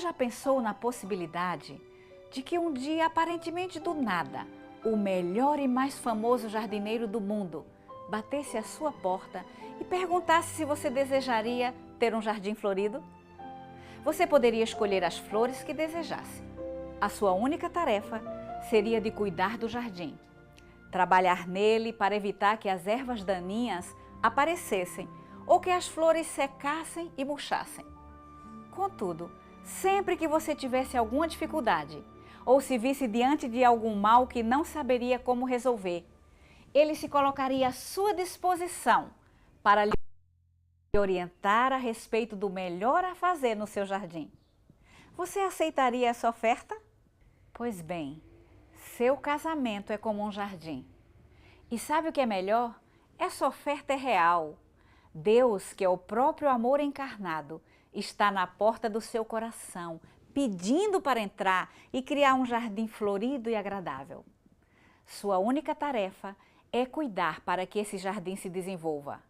já pensou na possibilidade de que um dia, aparentemente do nada, o melhor e mais famoso jardineiro do mundo batesse à sua porta e perguntasse se você desejaria ter um jardim florido? Você poderia escolher as flores que desejasse. A sua única tarefa seria de cuidar do jardim, trabalhar nele para evitar que as ervas daninhas aparecessem ou que as flores secassem e murchassem. Contudo, sempre que você tivesse alguma dificuldade ou se visse diante de algum mal que não saberia como resolver, ele se colocaria à sua disposição para lhe orientar a respeito do melhor a fazer no seu jardim. Você aceitaria essa oferta? Pois bem, seu casamento é como um jardim. E sabe o que é melhor? Essa oferta é real. Deus, que é o próprio amor encarnado, está na porta do seu coração, pedindo para entrar e criar um jardim florido e agradável. Sua única tarefa é cuidar para que esse jardim se desenvolva.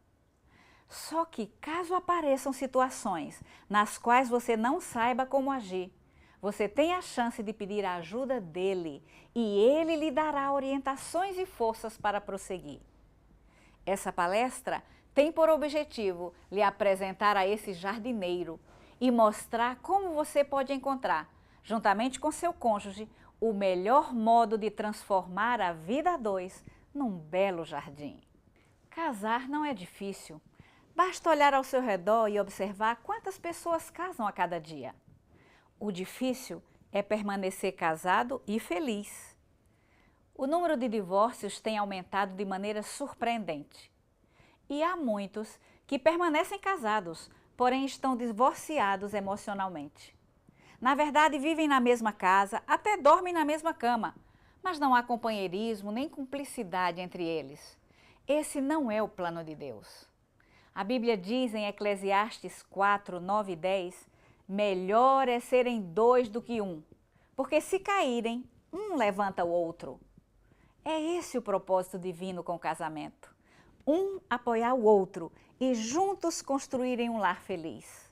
Só que, caso apareçam situações nas quais você não saiba como agir, você tem a chance de pedir a ajuda dele e ele lhe dará orientações e forças para prosseguir. Essa palestra tem por objetivo lhe apresentar a esse jardineiro e mostrar como você pode encontrar, juntamente com seu cônjuge, o melhor modo de transformar a vida a dois num belo jardim. Casar não é difícil. Basta olhar ao seu redor e observar quantas pessoas casam a cada dia. O difícil é permanecer casado e feliz. O número de divórcios tem aumentado de maneira surpreendente. E há muitos que permanecem casados, porém estão divorciados emocionalmente. Na verdade, vivem na mesma casa, até dormem na mesma cama, mas não há companheirismo nem cumplicidade entre eles. Esse não é o plano de Deus. A Bíblia diz em Eclesiastes 4, 9 e 10, melhor é serem dois do que um, porque se caírem, um levanta o outro. É esse o propósito divino com o casamento. Um apoiar o outro e juntos construírem um lar feliz.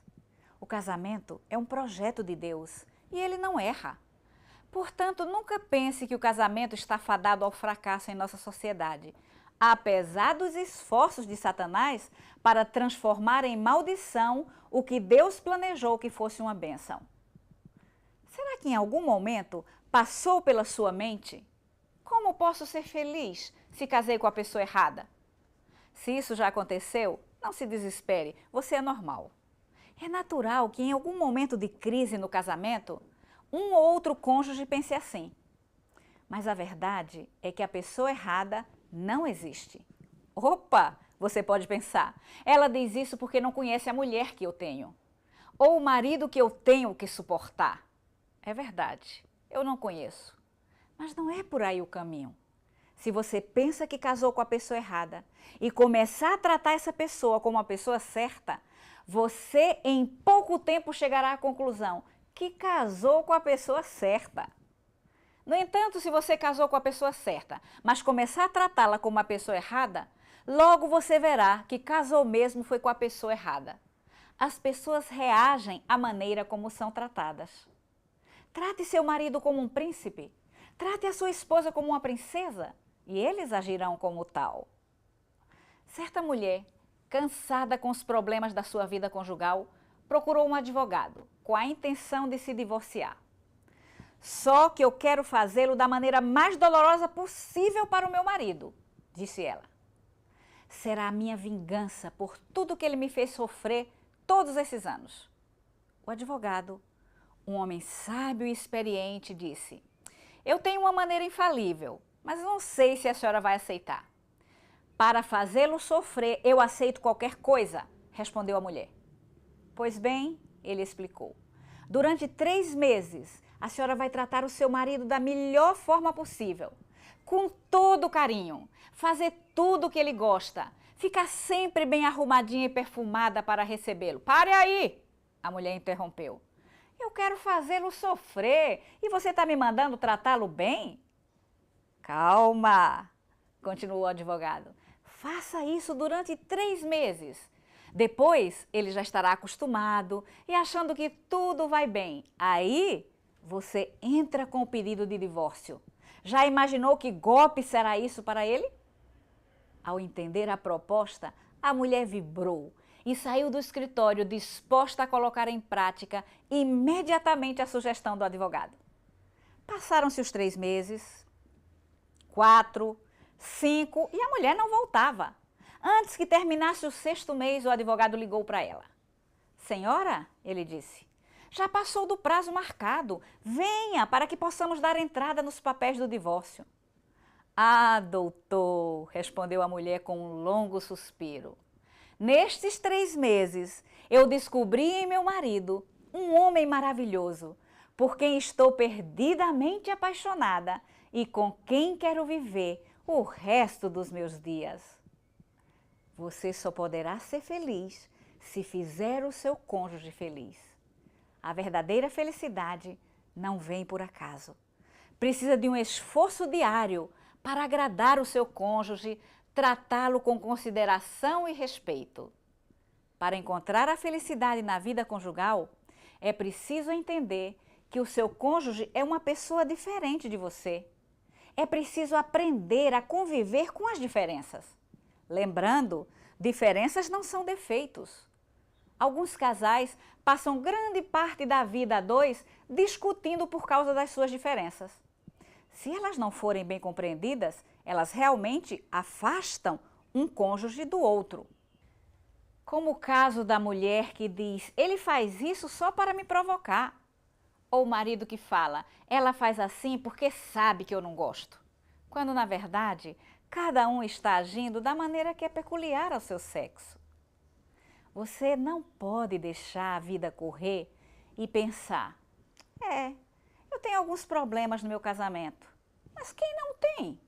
O casamento é um projeto de Deus e ele não erra. Portanto, nunca pense que o casamento está fadado ao fracasso em nossa sociedade, apesar dos esforços de Satanás para transformar em maldição o que Deus planejou que fosse uma bênção. Será que em algum momento passou pela sua mente? Como posso ser feliz se casei com a pessoa errada? Se isso já aconteceu, não se desespere, você é normal. É natural que em algum momento de crise no casamento, um ou outro cônjuge pense assim. Mas a verdade é que a pessoa errada não existe. Opa, você pode pensar, ela diz isso porque não conhece a mulher que eu tenho, ou o marido que eu tenho que suportar. É verdade, eu não conheço, mas não é por aí o caminho. Se você pensa que casou com a pessoa errada e começar a tratar essa pessoa como a pessoa certa, você em pouco tempo chegará à conclusão que casou com a pessoa certa. No entanto, se você casou com a pessoa certa, mas começar a tratá-la como a pessoa errada, logo você verá que casou mesmo foi com a pessoa errada. As pessoas reagem à maneira como são tratadas. Trate seu marido como um príncipe. Trate a sua esposa como uma princesa e eles agirão como tal. Certa mulher, cansada com os problemas da sua vida conjugal, procurou um advogado com a intenção de se divorciar. Só que eu quero fazê-lo da maneira mais dolorosa possível para o meu marido, disse ela. Será a minha vingança por tudo que ele me fez sofrer todos esses anos. O advogado, um homem sábio e experiente, disse: eu tenho uma maneira infalível, mas não sei se a senhora vai aceitar. Para fazê-lo sofrer, eu aceito qualquer coisa, respondeu a mulher. Pois bem, ele explicou. Durante 3 meses, a senhora vai tratar o seu marido da melhor forma possível, com todo carinho, fazer tudo o que ele gosta, ficar sempre bem arrumadinha e perfumada para recebê-lo. Pare aí! A mulher interrompeu. Eu quero fazê-lo sofrer e você está me mandando tratá-lo bem? Calma, continuou o advogado. Faça isso durante 3 meses. Depois, ele já estará acostumado e achando que tudo vai bem. Aí, você entra com o pedido de divórcio. Já imaginou que golpe será isso para ele? Ao entender a proposta, a mulher vibrou e saiu do escritório disposta a colocar em prática imediatamente a sugestão do advogado. Passaram-se os 3 meses, 4, 5 e a mulher não voltava. Antes que terminasse o 6º mês, o advogado ligou para ela. Senhora, ele disse, já passou do prazo marcado. Venha para que possamos dar entrada nos papéis do divórcio. Ah, doutor, respondeu a mulher com um longo suspiro. Nestes 3 meses, eu descobri em meu marido um homem maravilhoso, por quem estou perdidamente apaixonada e com quem quero viver o resto dos meus dias. Você só poderá ser feliz se fizer o seu cônjuge feliz. A verdadeira felicidade não vem por acaso. Precisa de um esforço diário para agradar o seu cônjuge, tratá-lo com consideração e respeito. Para encontrar a felicidade na vida conjugal, é preciso entender que o seu cônjuge é uma pessoa diferente de você. É preciso aprender a conviver com as diferenças. Lembrando, diferenças não são defeitos. Alguns casais passam grande parte da vida a 2 discutindo por causa das suas diferenças. Se elas não forem bem compreendidas, elas realmente afastam um cônjuge do outro. Como o caso da mulher que diz, ele faz isso só para me provocar. Ou o marido que fala, ela faz assim porque sabe que eu não gosto. Quando, na verdade, cada um está agindo da maneira que é peculiar ao seu sexo. Você não pode deixar a vida correr e pensar, eu tenho alguns problemas no meu casamento, mas quem não tem?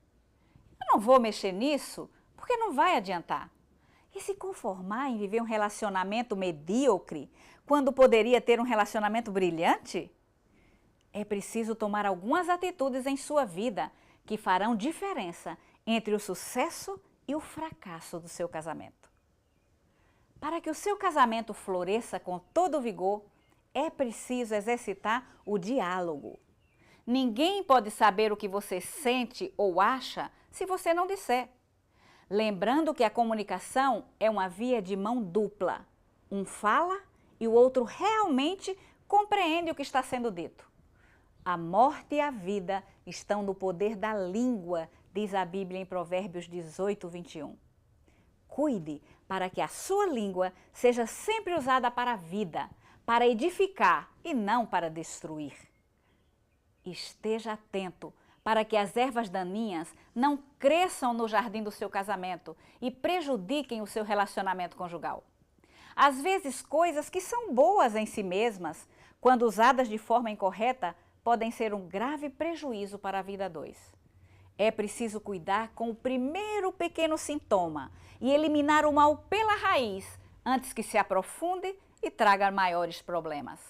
Eu não vou mexer nisso porque não vai adiantar. E se conformar em viver um relacionamento medíocre quando poderia ter um relacionamento brilhante? É preciso tomar algumas atitudes em sua vida que farão diferença entre o sucesso e o fracasso do seu casamento. Para que o seu casamento floresça com todo vigor, é preciso exercitar o diálogo. Ninguém pode saber o que você sente ou acha se você não disser. Lembrando que a comunicação é uma via de mão dupla. Um fala e o outro realmente compreende o que está sendo dito. A morte e a vida estão no poder da língua, diz a Bíblia em Provérbios 18, 21. Cuide para que a sua língua seja sempre usada para a vida, para edificar e não para destruir. Esteja atento para que as ervas daninhas não cresçam no jardim do seu casamento e prejudiquem o seu relacionamento conjugal. Às vezes, coisas que são boas em si mesmas, quando usadas de forma incorreta, podem ser um grave prejuízo para a vida a 2. É preciso cuidar com o primeiro pequeno sintoma e eliminar o mal pela raiz antes que se aprofunde e traga maiores problemas.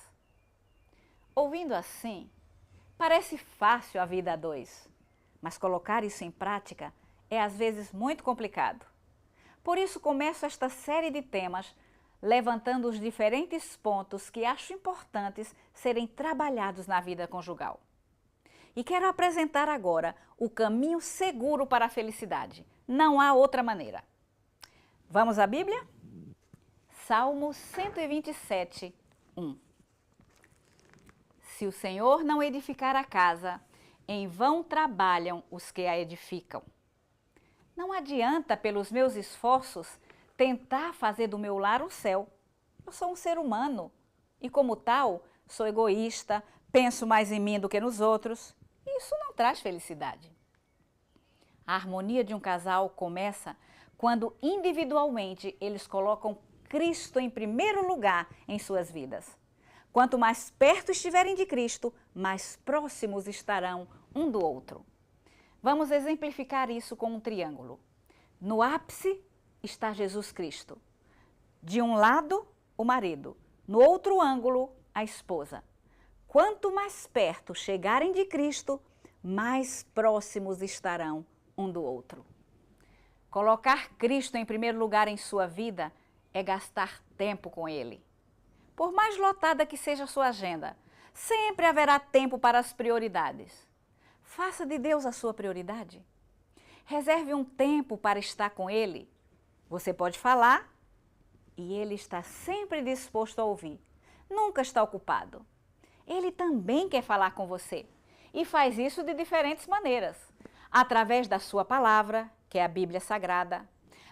Ouvindo assim, parece fácil a vida a 2, mas colocar isso em prática é às vezes muito complicado. Por isso começo esta série de temas levantando os diferentes pontos que acho importantes serem trabalhados na vida conjugal. E quero apresentar agora o caminho seguro para a felicidade. Não há outra maneira. Vamos à Bíblia? Salmo 127, 1. Se o Senhor não edificar a casa, em vão trabalham os que a edificam. Não adianta, pelos meus esforços, tentar fazer do meu lar um céu. Eu sou um ser humano e, como tal, sou egoísta, penso mais em mim do que nos outros. E isso não traz felicidade. A harmonia de um casal começa quando individualmente eles colocam Cristo em primeiro lugar em suas vidas. Quanto mais perto estiverem de Cristo, mais próximos estarão um do outro. Vamos exemplificar isso com um triângulo. No ápice está Jesus Cristo. De um lado, o marido. No outro ângulo, a esposa. Quanto mais perto chegarem de Cristo, mais próximos estarão um do outro. Colocar Cristo em primeiro lugar em sua vida é gastar tempo com Ele. Por mais lotada que seja a sua agenda, sempre haverá tempo para as prioridades. Faça de Deus a sua prioridade. Reserve um tempo para estar com Ele. Você pode falar e Ele está sempre disposto a ouvir. Nunca está ocupado. Ele também quer falar com você e faz isso de diferentes maneiras. Através da sua palavra, que é a Bíblia Sagrada,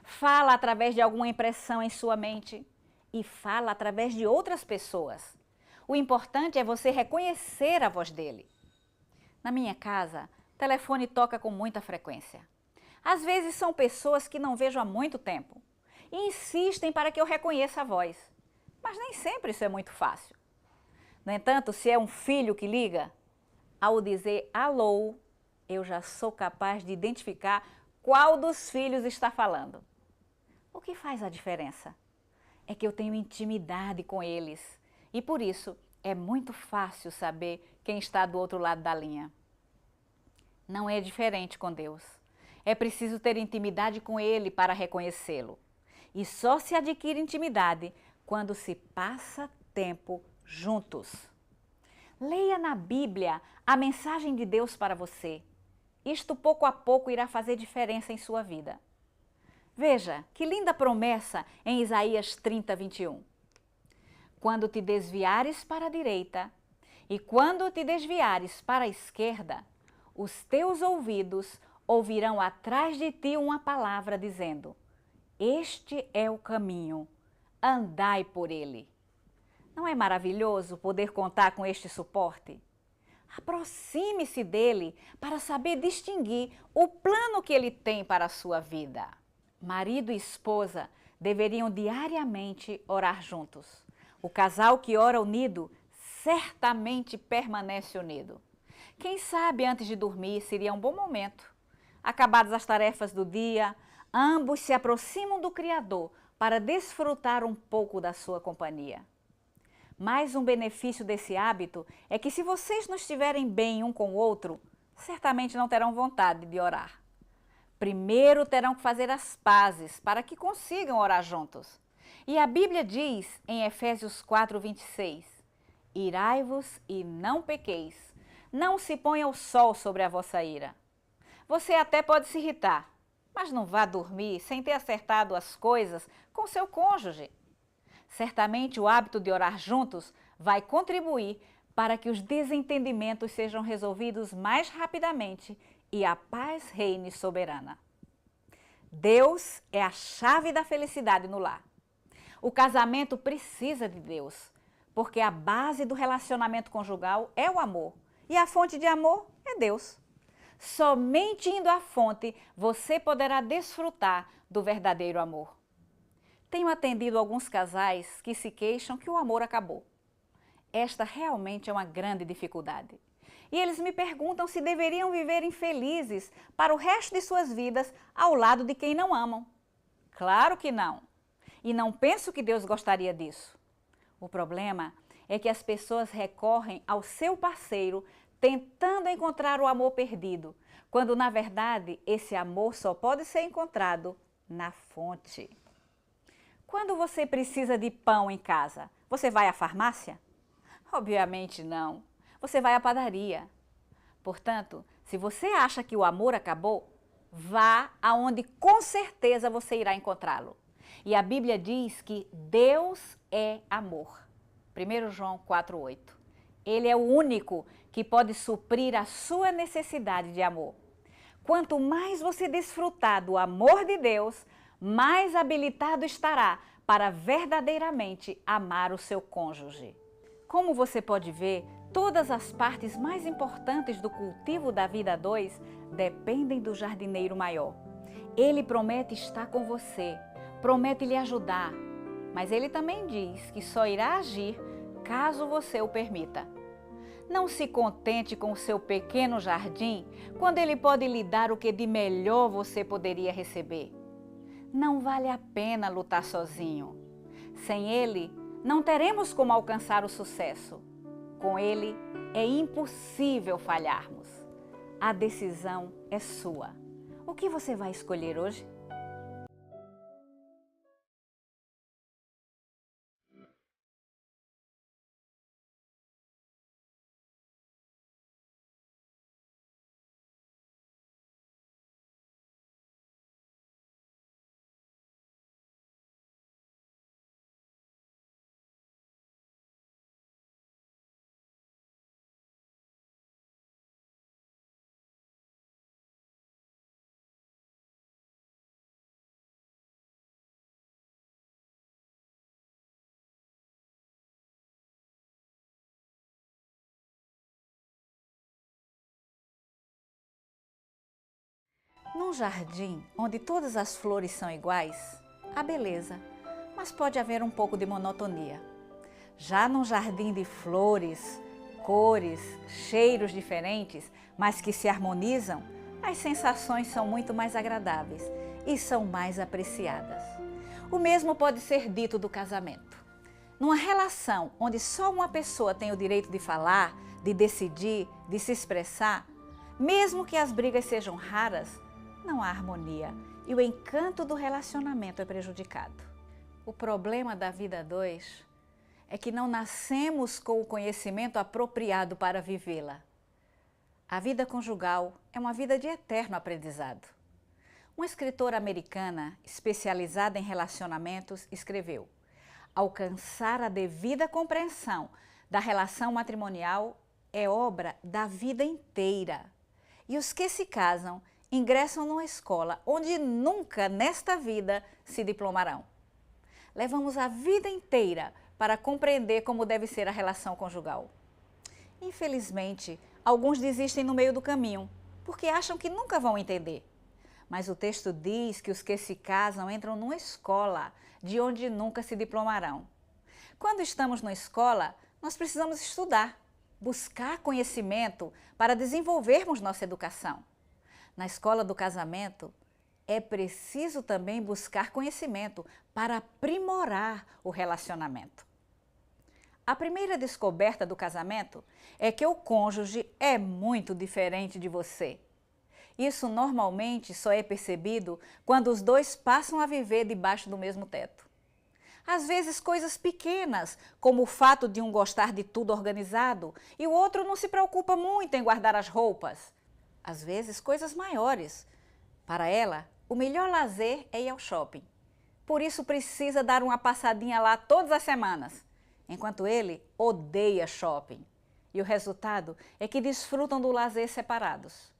fala através de alguma impressão em sua mente e fala através de outras pessoas. O importante é você reconhecer a voz dele. Na minha casa, o telefone toca com muita frequência. Às vezes são pessoas que não vejo há muito tempo e insistem para que eu reconheça a voz, mas nem sempre isso é muito fácil. No entanto, se é um filho que liga, ao dizer alô, eu já sou capaz de identificar qual dos filhos está falando. O que faz a diferença? É que eu tenho intimidade com eles e por isso é muito fácil saber quem está do outro lado da linha. Não é diferente com Deus. É preciso ter intimidade com Ele para reconhecê-lo. E só se adquire intimidade quando se passa tempo juntos. Leia na Bíblia a mensagem de Deus para você. Isto pouco a pouco irá fazer diferença em sua vida. Veja que linda promessa em Isaías 30, 21. Quando te desviares para a direita e quando te desviares para a esquerda, os teus ouvidos ouvirão atrás de ti uma palavra dizendo: este é o caminho, andai por ele. Não é maravilhoso poder contar com este suporte? Aproxime-se dele para saber distinguir o plano que ele tem para a sua vida. Marido e esposa deveriam diariamente orar juntos. O casal que ora unido certamente permanece unido. Quem sabe antes de dormir seria um bom momento. Acabadas as tarefas do dia, ambos se aproximam do Criador para desfrutar um pouco da sua companhia. Mais um benefício desse hábito é que se vocês não estiverem bem um com o outro, certamente não terão vontade de orar. Primeiro terão que fazer as pazes para que consigam orar juntos. E a Bíblia diz em Efésios 4, 26, irai-vos e não pequeis, não se ponha o sol sobre a vossa ira. Você até pode se irritar, mas não vá dormir sem ter acertado as coisas com seu cônjuge. Certamente o hábito de orar juntos vai contribuir para que os desentendimentos sejam resolvidos mais rapidamente e a paz reine soberana. Deus é a chave da felicidade no lar. O casamento precisa de Deus, porque a base do relacionamento conjugal é o amor e a fonte de amor é Deus. Somente indo à fonte você poderá desfrutar do verdadeiro amor. Tenho atendido alguns casais que se queixam que o amor acabou. Esta realmente é uma grande dificuldade. E eles me perguntam se deveriam viver infelizes para o resto de suas vidas ao lado de quem não amam. Claro que não. E não penso que Deus gostaria disso. O problema é que as pessoas recorrem ao seu parceiro tentando encontrar o amor perdido, quando na verdade esse amor só pode ser encontrado na fonte. Quando você precisa de pão em casa, você vai à farmácia? Obviamente não. Você vai à padaria. Portanto, se você acha que o amor acabou, vá aonde com certeza você irá encontrá-lo. E a Bíblia diz que Deus é amor. 1 João 4,8. Ele é o único que pode suprir a sua necessidade de amor. Quanto mais você desfrutar do amor de Deus, mais habilitado estará para verdadeiramente amar o seu cônjuge. Como você pode ver, todas as partes mais importantes do cultivo da vida a dois dependem do jardineiro maior. Ele promete estar com você, promete lhe ajudar, mas ele também diz que só irá agir caso você o permita. Não se contente com o seu pequeno jardim quando ele pode lhe dar o que de melhor você poderia receber. Não vale a pena lutar sozinho. Sem ele, não teremos como alcançar o sucesso. Com ele, é impossível falharmos. A decisão é sua. O que você vai escolher hoje? Num jardim onde todas as flores são iguais, há beleza, mas pode haver um pouco de monotonia. Já num jardim de flores, cores, cheiros diferentes, mas que se harmonizam, as sensações são muito mais agradáveis e são mais apreciadas. O mesmo pode ser dito do casamento. Numa relação onde só uma pessoa tem o direito de falar, de decidir, de se expressar, mesmo que as brigas sejam raras, não há harmonia e o encanto do relacionamento é prejudicado. O problema da vida a dois é que não nascemos com o conhecimento apropriado para vivê-la. A vida conjugal é uma vida de eterno aprendizado. Uma escritora americana especializada em relacionamentos escreveu: alcançar a devida compreensão da relação matrimonial é obra da vida inteira. E os que se casam ingressam numa escola onde nunca nesta vida se diplomarão. Levamos a vida inteira para compreender como deve ser a relação conjugal. Infelizmente, alguns desistem no meio do caminho, porque acham que nunca vão entender. Mas o texto diz que os que se casam entram numa escola de onde nunca se diplomarão. Quando estamos na escola, nós precisamos estudar, buscar conhecimento para desenvolvermos nossa educação. Na escola do casamento, é preciso também buscar conhecimento para aprimorar o relacionamento. A primeira descoberta do casamento é que o cônjuge é muito diferente de você. Isso normalmente só é percebido quando os dois passam a viver debaixo do mesmo teto. Às vezes coisas pequenas, como o fato de um gostar de tudo organizado e o outro não se preocupa muito em guardar as roupas. Às vezes coisas maiores. Para ela, o melhor lazer é ir ao shopping. Por isso precisa dar uma passadinha lá todas as semanas, enquanto ele odeia shopping. E o resultado é que desfrutam do lazer separados.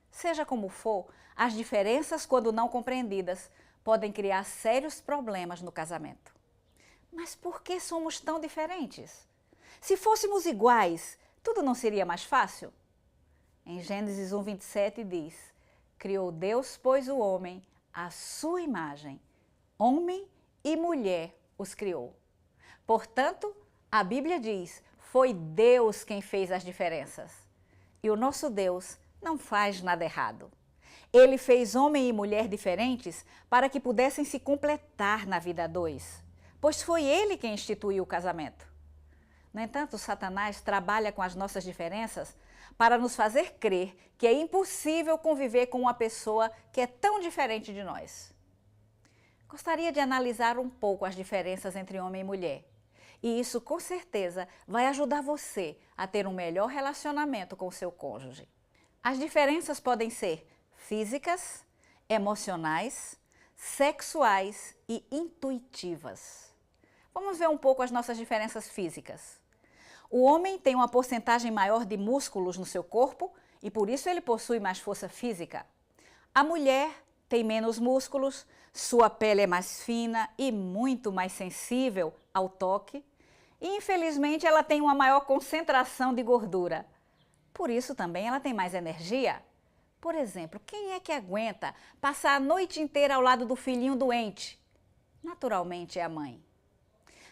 Seja como for, as diferenças, quando não compreendidas, podem criar sérios problemas no casamento. Mas por que somos tão diferentes? Se fôssemos iguais, tudo não seria mais fácil? Em Gênesis 1:27 diz: criou Deus, pois, o homem à sua imagem, homem e mulher os criou. Portanto, a Bíblia diz: foi Deus quem fez as diferenças. E o nosso Deus não faz nada errado. Ele fez homem e mulher diferentes para que pudessem se completar na vida a dois, pois foi ele quem instituiu o casamento. No entanto, Satanás trabalha com as nossas diferenças para nos fazer crer que é impossível conviver com uma pessoa que é tão diferente de nós. Gostaria de analisar um pouco as diferenças entre homem e mulher. E isso, com certeza, vai ajudar você a ter um melhor relacionamento com o seu cônjuge. As diferenças podem ser físicas, emocionais, sexuais e intuitivas. Vamos ver um pouco as nossas diferenças físicas. O homem tem uma porcentagem maior de músculos no seu corpo e por isso ele possui mais força física. A mulher tem menos músculos, sua pele é mais fina e muito mais sensível ao toque. E infelizmente ela tem uma maior concentração de gordura. Por isso também ela tem mais energia. Por exemplo, quem é que aguenta passar a noite inteira ao lado do filhinho doente? Naturalmente é a mãe.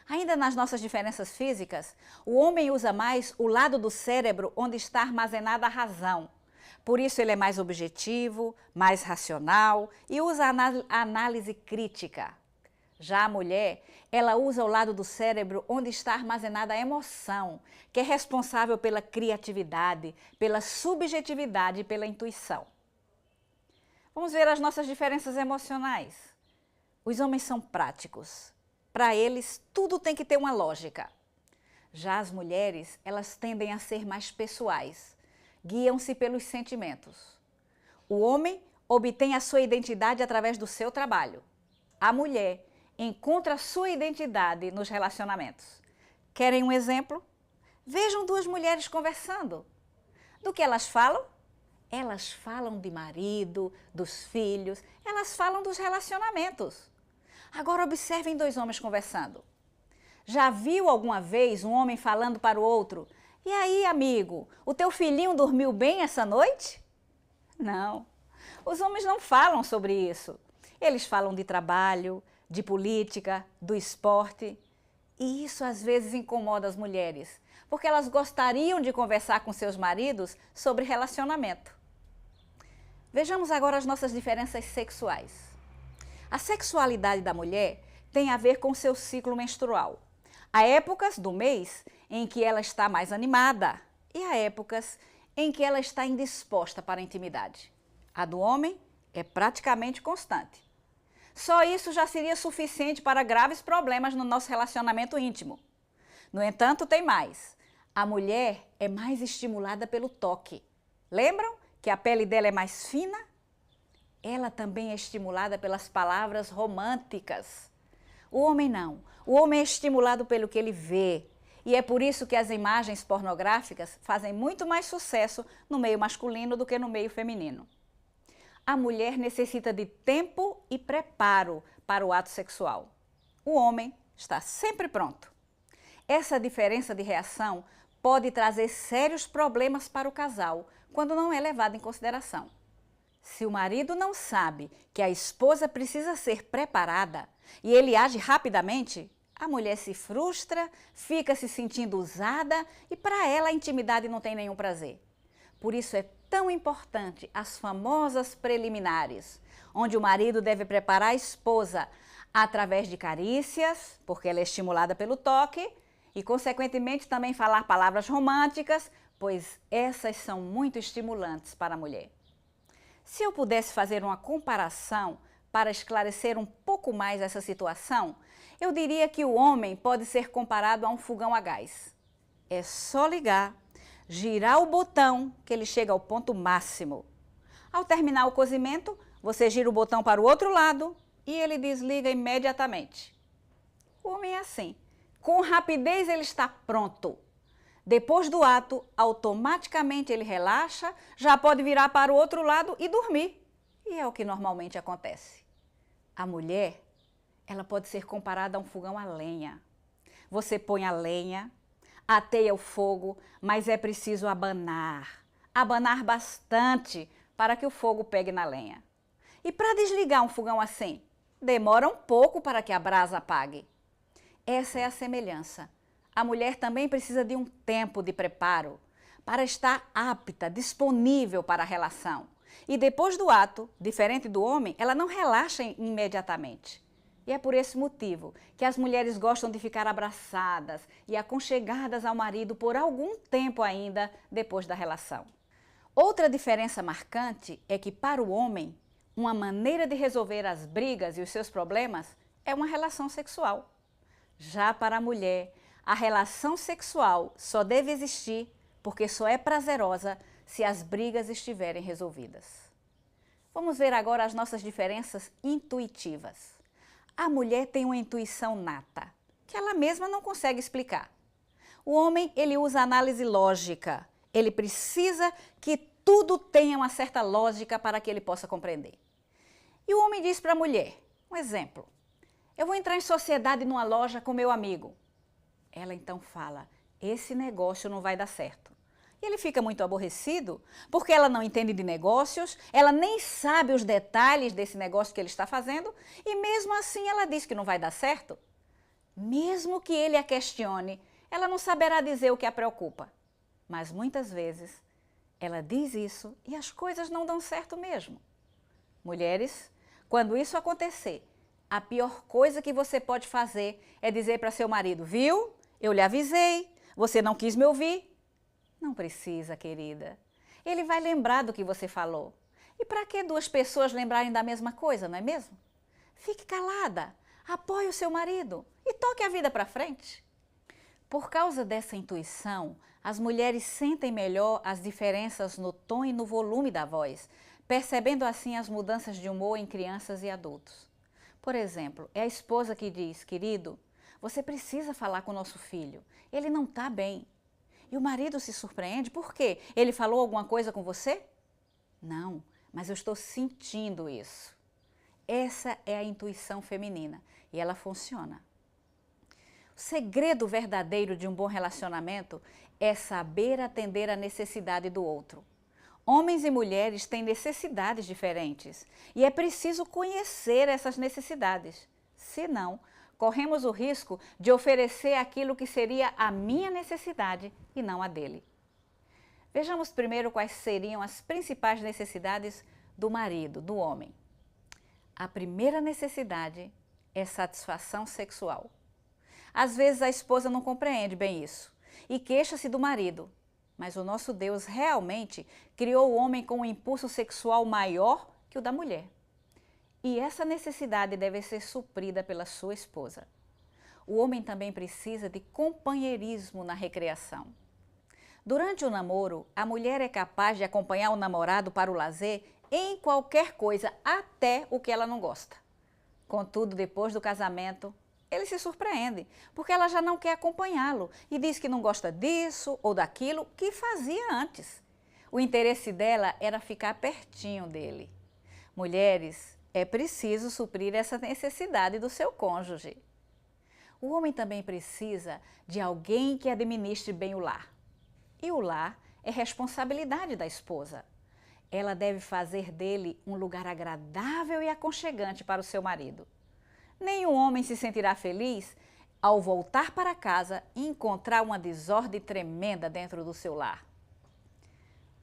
Ainda nas nossas diferenças físicas, o homem usa mais o lado do cérebro onde está armazenada a razão. Por isso ele é mais objetivo, mais racional e usa a análise crítica. Já a mulher, ela usa o lado do cérebro onde está armazenada a emoção, que é responsável pela criatividade, pela subjetividade e pela intuição. Vamos ver as nossas diferenças emocionais. Os homens são práticos. Para eles, tudo tem que ter uma lógica. Já as mulheres, elas tendem a ser mais pessoais, guiam-se pelos sentimentos. O homem obtém a sua identidade através do seu trabalho. A mulher encontra a sua identidade nos relacionamentos. Querem um exemplo? Vejam duas mulheres conversando. Do que elas falam? Elas falam de marido, dos filhos, elas falam dos relacionamentos. Agora observem dois homens conversando. Já viu alguma vez um homem falando para o outro: "E aí, amigo, o teu filhinho dormiu bem essa noite?" Não. Os homens não falam sobre isso. Eles falam de trabalho, de política, do esporte. E isso às vezes incomoda as mulheres, porque elas gostariam de conversar com seus maridos sobre relacionamento. Vejamos agora as nossas diferenças sexuais. A sexualidade da mulher tem a ver com seu ciclo menstrual. Há épocas do mês em que ela está mais animada e há épocas em que ela está indisposta para a intimidade. A do homem é praticamente constante. Só isso já seria suficiente para graves problemas no nosso relacionamento íntimo. No entanto, tem mais. A mulher é mais estimulada pelo toque. Lembram que a pele dela é mais fina? Ela também é estimulada pelas palavras românticas. O homem não. O homem é estimulado pelo que ele vê. E é por isso que as imagens pornográficas fazem muito mais sucesso no meio masculino do que no meio feminino. A mulher necessita de tempo e preparo para o ato sexual. O homem está sempre pronto. Essa diferença de reação pode trazer sérios problemas para o casal quando não é levado em consideração. Se o marido não sabe que a esposa precisa ser preparada e ele age rapidamente, a mulher se frustra, fica se sentindo usada e para ela a intimidade não tem nenhum prazer. Por isso é tão importante as famosas preliminares, onde o marido deve preparar a esposa através de carícias, porque ela é estimulada pelo toque, e consequentemente também falar palavras românticas, pois essas são muito estimulantes para a mulher. Se eu pudesse fazer uma comparação para esclarecer um pouco mais essa situação, eu diria que o homem pode ser comparado a um fogão a gás. É só ligar, girar o botão que ele chega ao ponto máximo. Ao terminar o cozimento, você gira o botão para o outro lado e ele desliga imediatamente. O homem é assim. Com rapidez ele está pronto. Depois do ato, automaticamente ele relaxa, já pode virar para o outro lado e dormir. E é o que normalmente acontece. A mulher, ela pode ser comparada a um fogão a lenha. Você põe a lenha, ateia o fogo, mas é preciso abanar. Abanar bastante para que o fogo pegue na lenha. E para desligar um fogão assim, demora um pouco para que a brasa apague. Essa é a semelhança. A mulher também precisa de um tempo de preparo para estar apta, disponível para a relação. E depois do ato, diferente do homem, ela não relaxa imediatamente. E é por esse motivo que as mulheres gostam de ficar abraçadas e aconchegadas ao marido por algum tempo ainda depois da relação. Outra diferença marcante é que para o homem, uma maneira de resolver as brigas e os seus problemas é uma relação sexual. Já para a mulher, a relação sexual só deve existir porque só é prazerosa se as brigas estiverem resolvidas. Vamos ver agora as nossas diferenças intuitivas. A mulher tem uma intuição nata, que ela mesma não consegue explicar. O homem, ele usa análise lógica. Ele precisa que tudo tenha uma certa lógica para que ele possa compreender. E o homem diz para a mulher, um exemplo, eu vou entrar em sociedade numa loja com meu amigo. Ela então fala, esse negócio não vai dar certo. E ele fica muito aborrecido, porque ela não entende de negócios, ela nem sabe os detalhes desse negócio que ele está fazendo, e mesmo assim ela diz que não vai dar certo. Mesmo que ele a questione, ela não saberá dizer o que a preocupa. Mas muitas vezes ela diz isso e as coisas não dão certo mesmo. Mulheres, quando isso acontecer, a pior coisa que você pode fazer é dizer para seu marido, viu? Eu lhe avisei, você não quis me ouvir. Não precisa, querida. Ele vai lembrar do que você falou. E para que duas pessoas lembrarem da mesma coisa, não é mesmo? Fique calada, apoie o seu marido e toque a vida para frente. Por causa dessa intuição, as mulheres sentem melhor as diferenças no tom e no volume da voz, percebendo assim as mudanças de humor em crianças e adultos. Por exemplo, é a esposa que diz, querido, você precisa falar com o nosso filho, ele não está bem. E o marido se surpreende, por quê? Ele falou alguma coisa com você? Não, mas eu estou sentindo isso. Essa é a intuição feminina e ela funciona. O segredo verdadeiro de um bom relacionamento é saber atender à necessidade do outro. Homens e mulheres têm necessidades diferentes e é preciso conhecer essas necessidades. Senão, corremos o risco de oferecer aquilo que seria a minha necessidade e não a dele. Vejamos primeiro quais seriam as principais necessidades do marido, do homem. A primeira necessidade é satisfação sexual. Às vezes a esposa não compreende bem isso e queixa-se do marido, mas o nosso Deus realmente criou o homem com um impulso sexual maior que o da mulher. E essa necessidade deve ser suprida pela sua esposa. O homem também precisa de companheirismo na recreação. Durante o namoro, a mulher é capaz de acompanhar o namorado para o lazer em qualquer coisa, até o que ela não gosta. Contudo, depois do casamento, ele se surpreende, porque ela já não quer acompanhá-lo e diz que não gosta disso ou daquilo que fazia antes. O interesse dela era ficar pertinho dele. Mulheres, é preciso suprir essa necessidade do seu cônjuge. O homem também precisa de alguém que administre bem o lar. E o lar é responsabilidade da esposa. Ela deve fazer dele um lugar agradável e aconchegante para o seu marido. Nenhum homem se sentirá feliz ao voltar para casa e encontrar uma desordem tremenda dentro do seu lar.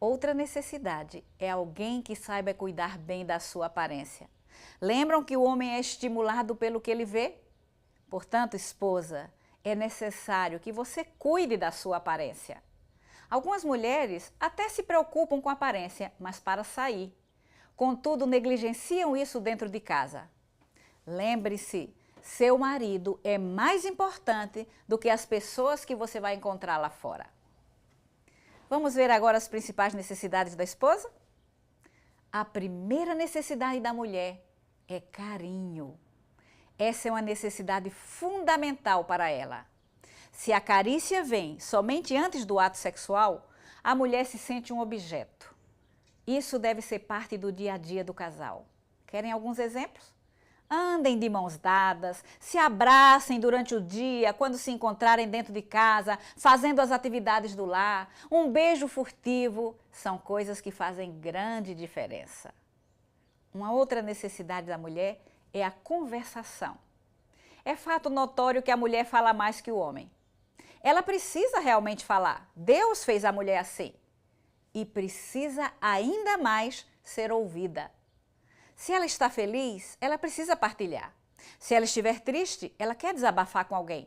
Outra necessidade é alguém que saiba cuidar bem da sua aparência. Lembram que o homem é estimulado pelo que ele vê? Portanto, esposa, é necessário que você cuide da sua aparência. Algumas mulheres até se preocupam com a aparência, mas para sair. Contudo, negligenciam isso dentro de casa. Lembre-se, seu marido é mais importante do que as pessoas que você vai encontrar lá fora. Vamos ver agora as principais necessidades da esposa? A primeira necessidade da mulher é carinho. Essa é uma necessidade fundamental para ela. Se a carícia vem somente antes do ato sexual, a mulher se sente um objeto. Isso deve ser parte do dia a dia do casal. Querem alguns exemplos? Andem de mãos dadas, se abracem durante o dia, quando se encontrarem dentro de casa, fazendo as atividades do lar. Um beijo furtivo são coisas que fazem grande diferença. Uma outra necessidade da mulher é a conversação. É fato notório que a mulher fala mais que o homem. Ela precisa realmente falar. Deus fez a mulher assim. E precisa ainda mais ser ouvida. Se ela está feliz, ela precisa partilhar. Se ela estiver triste, ela quer desabafar com alguém.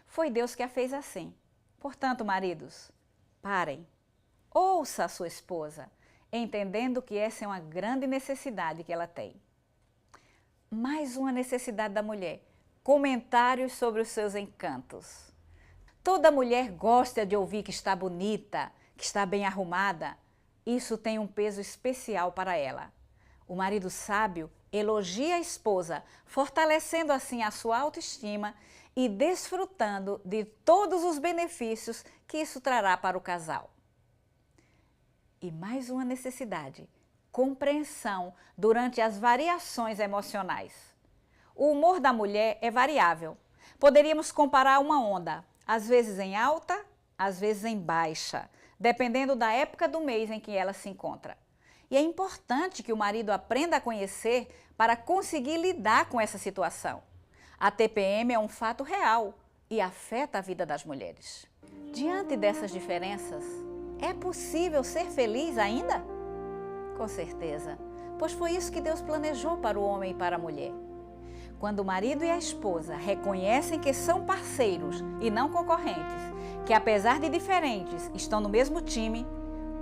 Foi Deus que a fez assim. Portanto, maridos, parem. Ouça a sua esposa, entendendo que essa é uma grande necessidade que ela tem. Mais uma necessidade da mulher: comentários sobre os seus encantos. Toda mulher gosta de ouvir que está bonita, que está bem arrumada. Isso tem um peso especial para ela. O marido sábio elogia a esposa, fortalecendo assim a sua autoestima e desfrutando de todos os benefícios que isso trará para o casal. E mais uma necessidade: compreensão durante as variações emocionais. O humor da mulher é variável. Poderíamos comparar uma onda, às vezes em alta, às vezes em baixa, dependendo da época do mês em que ela se encontra. E é importante que o marido aprenda a conhecer para conseguir lidar com essa situação. A TPM é um fato real e afeta a vida das mulheres. Diante dessas diferenças, é possível ser feliz ainda? Com certeza, pois foi isso que Deus planejou para o homem e para a mulher. Quando o marido e a esposa reconhecem que são parceiros e não concorrentes, que apesar de diferentes estão no mesmo time,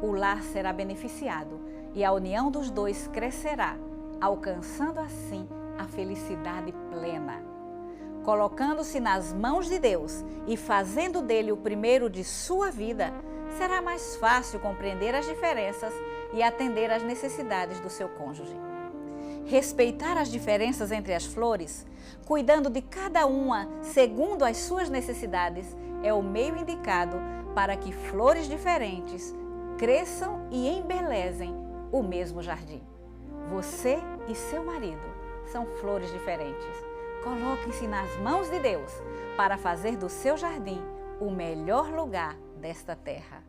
o lar será beneficiado e a união dos dois crescerá, alcançando assim a felicidade plena. Colocando-se nas mãos de Deus e fazendo dele o primeiro de sua vida, será mais fácil compreender as diferenças e atender às necessidades do seu cônjuge. Respeitar as diferenças entre as flores, cuidando de cada uma segundo as suas necessidades, é o meio indicado para que flores diferentes cresçam e embelezem o mesmo jardim. Você e seu marido são flores diferentes. Coloquem-se nas mãos de Deus para fazer do seu jardim o melhor lugar desta terra.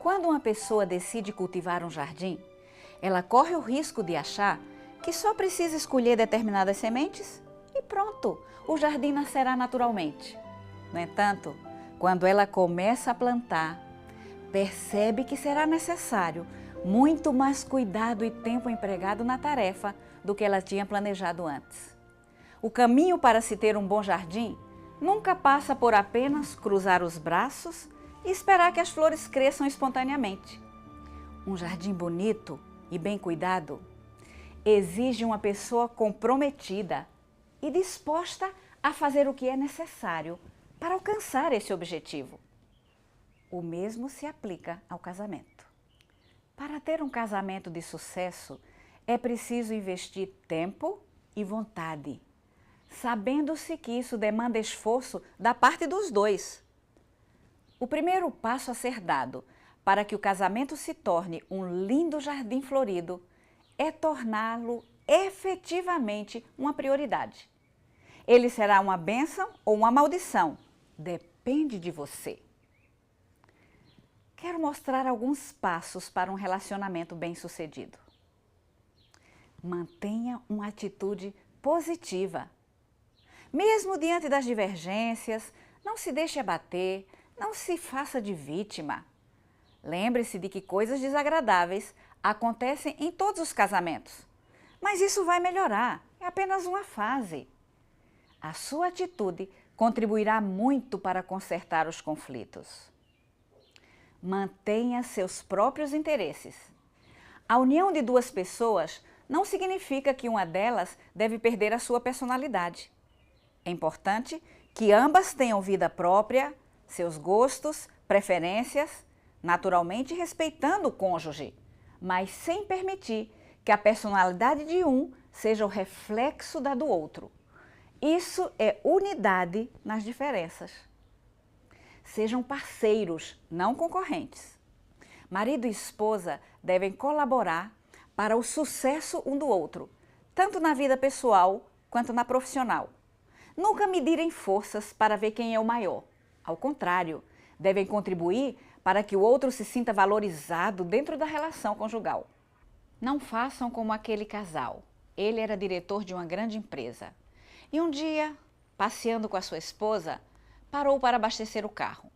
Quando uma pessoa decide cultivar um jardim, ela corre o risco de achar que só precisa escolher determinadas sementes e pronto, o jardim nascerá naturalmente. No entanto, quando ela começa a plantar, percebe que será necessário muito mais cuidado e tempo empregado na tarefa do que ela tinha planejado antes. O caminho para se ter um bom jardim nunca passa por apenas cruzar os braços e esperar que as flores cresçam espontaneamente. Um jardim bonito e bem cuidado exige uma pessoa comprometida e disposta a fazer o que é necessário para alcançar esse objetivo. O mesmo se aplica ao casamento. Para ter um casamento de sucesso, é preciso investir tempo e vontade, sabendo-se que isso demanda esforço da parte dos dois. O primeiro passo a ser dado para que o casamento se torne um lindo jardim florido é torná-lo efetivamente uma prioridade. Ele será uma bênção ou uma maldição, depende de você. Quero mostrar alguns passos para um relacionamento bem-sucedido. Mantenha uma atitude positiva. Mesmo diante das divergências, não se deixe abater, não se faça de vítima. Lembre-se de que coisas desagradáveis acontecem em todos os casamentos, mas isso vai melhorar, é apenas uma fase. A sua atitude contribuirá muito para consertar os conflitos. Mantenha seus próprios interesses. A união de duas pessoas não significa que uma delas deve perder a sua personalidade. É importante que ambas tenham vida própria, seus gostos, preferências, naturalmente respeitando o cônjuge, mas sem permitir que a personalidade de um seja o reflexo da do outro. Isso é unidade nas diferenças. Sejam parceiros, não concorrentes. Marido e esposa devem colaborar para o sucesso um do outro, tanto na vida pessoal quanto na profissional. Nunca medirem forças para ver quem é o maior. Ao contrário, devem contribuir para que o outro se sinta valorizado dentro da relação conjugal. Não façam como aquele casal. Ele era diretor de uma grande empresa. E um dia, passeando com a sua esposa, parou para abastecer o carro.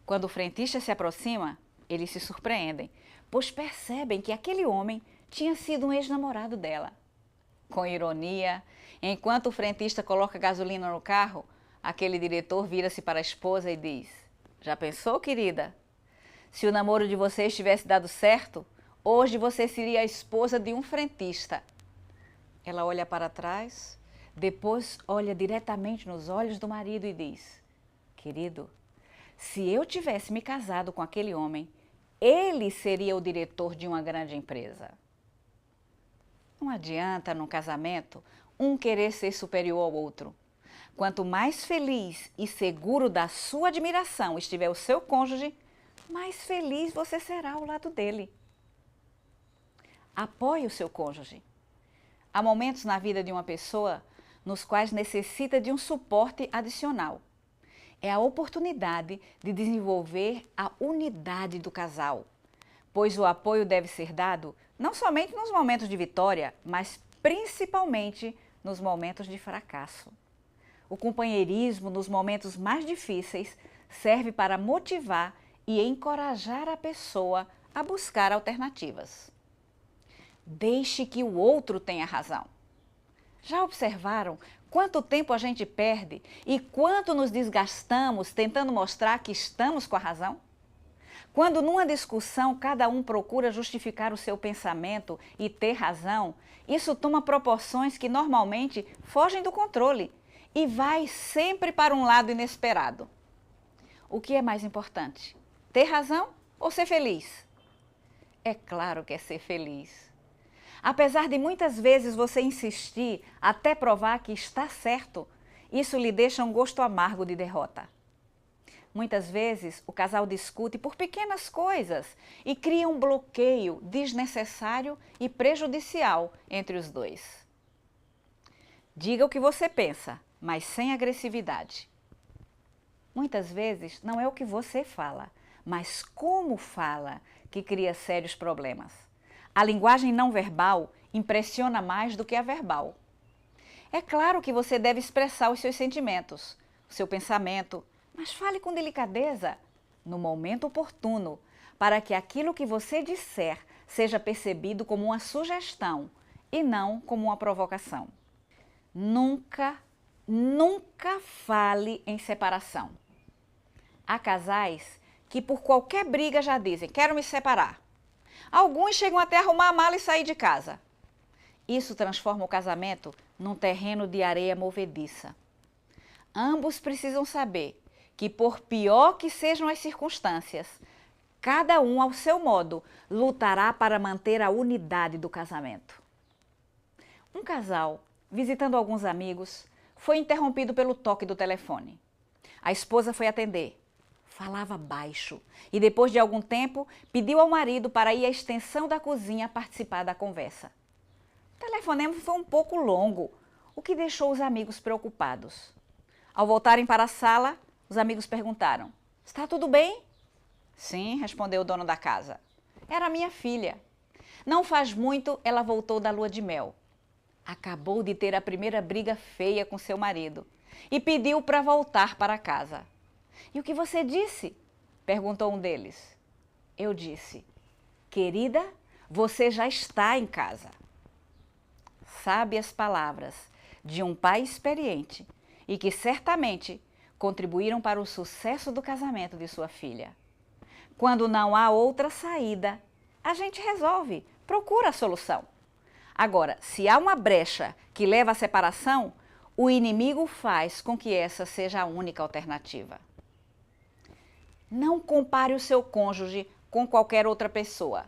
Quando o frentista se aproxima, eles se surpreendem, pois percebem que aquele homem tinha sido um ex-namorado dela. Com ironia, enquanto o frentista coloca gasolina no carro, aquele diretor vira-se para a esposa e diz: "Já pensou, querida? Se o namoro de vocês tivesse dado certo, hoje você seria a esposa de um frentista." Ela olha para trás, depois olha diretamente nos olhos do marido e diz: "Querido, se eu tivesse me casado com aquele homem, ele seria o diretor de uma grande empresa." Não adianta, num casamento, um querer ser superior ao outro. Quanto mais feliz e seguro da sua admiração estiver o seu cônjuge, mais feliz você será ao lado dele. Apoie o seu cônjuge. Há momentos na vida de uma pessoa nos quais necessita de um suporte adicional. É a oportunidade de desenvolver a unidade do casal, pois o apoio deve ser dado não somente nos momentos de vitória, mas principalmente nos momentos de fracasso. O companheirismo nos momentos mais difíceis serve para motivar e encorajar a pessoa a buscar alternativas. Deixe que o outro tenha razão. Já observaram quanto tempo a gente perde e quanto nos desgastamos tentando mostrar que estamos com a razão? Quando numa discussão cada um procura justificar o seu pensamento e ter razão, isso toma proporções que normalmente fogem do controle e vai sempre para um lado inesperado. O que é mais importante? Ter razão ou ser feliz? É claro que é ser feliz. Apesar de muitas vezes você insistir até provar que está certo, isso lhe deixa um gosto amargo de derrota. Muitas vezes o casal discute por pequenas coisas e cria um bloqueio desnecessário e prejudicial entre os dois. Diga o que você pensa, mas sem agressividade. Muitas vezes não é o que você fala, mas como fala que cria sérios problemas. A linguagem não verbal impressiona mais do que a verbal. É claro que você deve expressar os seus sentimentos, o seu pensamento, mas fale com delicadeza, no momento oportuno, para que aquilo que você disser seja percebido como uma sugestão e não como uma provocação. Nunca fale em separação. Há casais que por qualquer briga já dizem, quero me separar. Alguns chegam até a arrumar a mala e sair de casa. Isso transforma o casamento num terreno de areia movediça. Ambos precisam saber que, por pior que sejam as circunstâncias, cada um, ao seu modo, lutará para manter a unidade do casamento. Um casal, visitando alguns amigos, foi interrompido pelo toque do telefone. A esposa foi atender. Falava baixo e, depois de algum tempo, pediu ao marido para ir à extensão da cozinha participar da conversa. O telefonema foi um pouco longo, o que deixou os amigos preocupados. Ao voltarem para a sala, os amigos perguntaram, está tudo bem? Sim, respondeu o dono da casa. Era minha filha. Não faz muito, ela voltou da lua de mel. Acabou de ter a primeira briga feia com seu marido e pediu para voltar para casa. E o que você disse? Perguntou um deles. Eu disse, querida, você já está em casa. Sábias palavras de um pai experiente e que certamente contribuíram para o sucesso do casamento de sua filha. Quando não há outra saída, a gente resolve, procura a solução. Agora, se há uma brecha que leva à separação, o inimigo faz com que essa seja a única alternativa. Não compare o seu cônjuge com qualquer outra pessoa.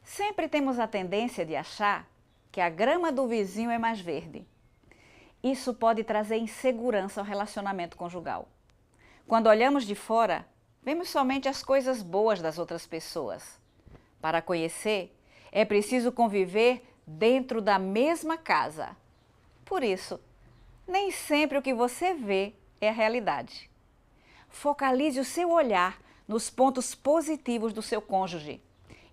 Sempre temos a tendência de achar que a grama do vizinho é mais verde. Isso pode trazer insegurança ao relacionamento conjugal. Quando olhamos de fora, vemos somente as coisas boas das outras pessoas. Para conhecer, é preciso conviver dentro da mesma casa. Por isso, nem sempre o que você vê é a realidade. Focalize o seu olhar nos pontos positivos do seu cônjuge.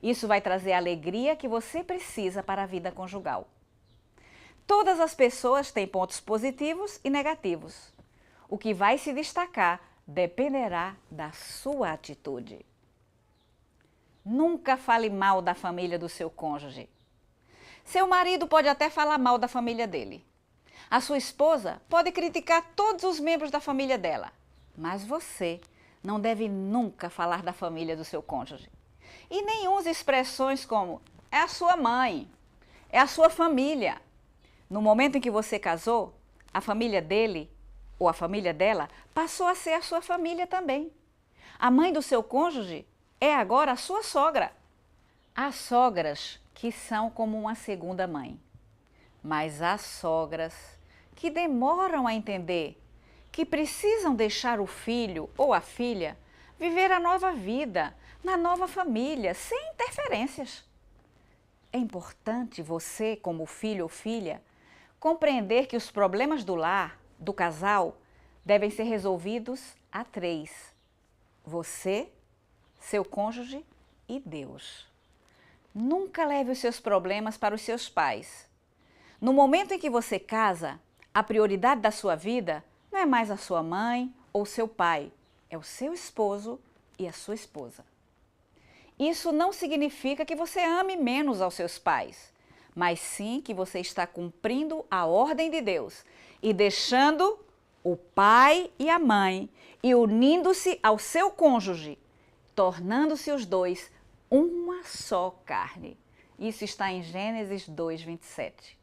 Isso vai trazer a alegria que você precisa para a vida conjugal. Todas as pessoas têm pontos positivos e negativos. O que vai se destacar dependerá da sua atitude. Nunca fale mal da família do seu cônjuge. Seu marido pode até falar mal da família dele. A sua esposa pode criticar todos os membros da família dela. Mas você não deve nunca falar da família do seu cônjuge. E nem use expressões como, é a sua mãe, é a sua família. No momento em que você casou, a família dele ou a família dela passou a ser a sua família também. A mãe do seu cônjuge é agora a sua sogra. Há sogras que são como uma segunda mãe, mas há sogras que demoram a entender que precisam deixar o filho ou a filha viver a nova vida na nova família, sem interferências. É importante você, como filho ou filha, compreender que os problemas do lar, do casal, devem ser resolvidos a três. Você, seu cônjuge e Deus. Nunca leve os seus problemas para os seus pais. No momento em que você casa, a prioridade da sua vida não é mais a sua mãe ou seu pai, é o seu esposo e a sua esposa. Isso não significa que você ame menos aos seus pais, mas sim que você está cumprindo a ordem de Deus e deixando o pai e a mãe e unindo-se ao seu cônjuge, tornando-se os dois uma só carne. Isso está em Gênesis 2:27.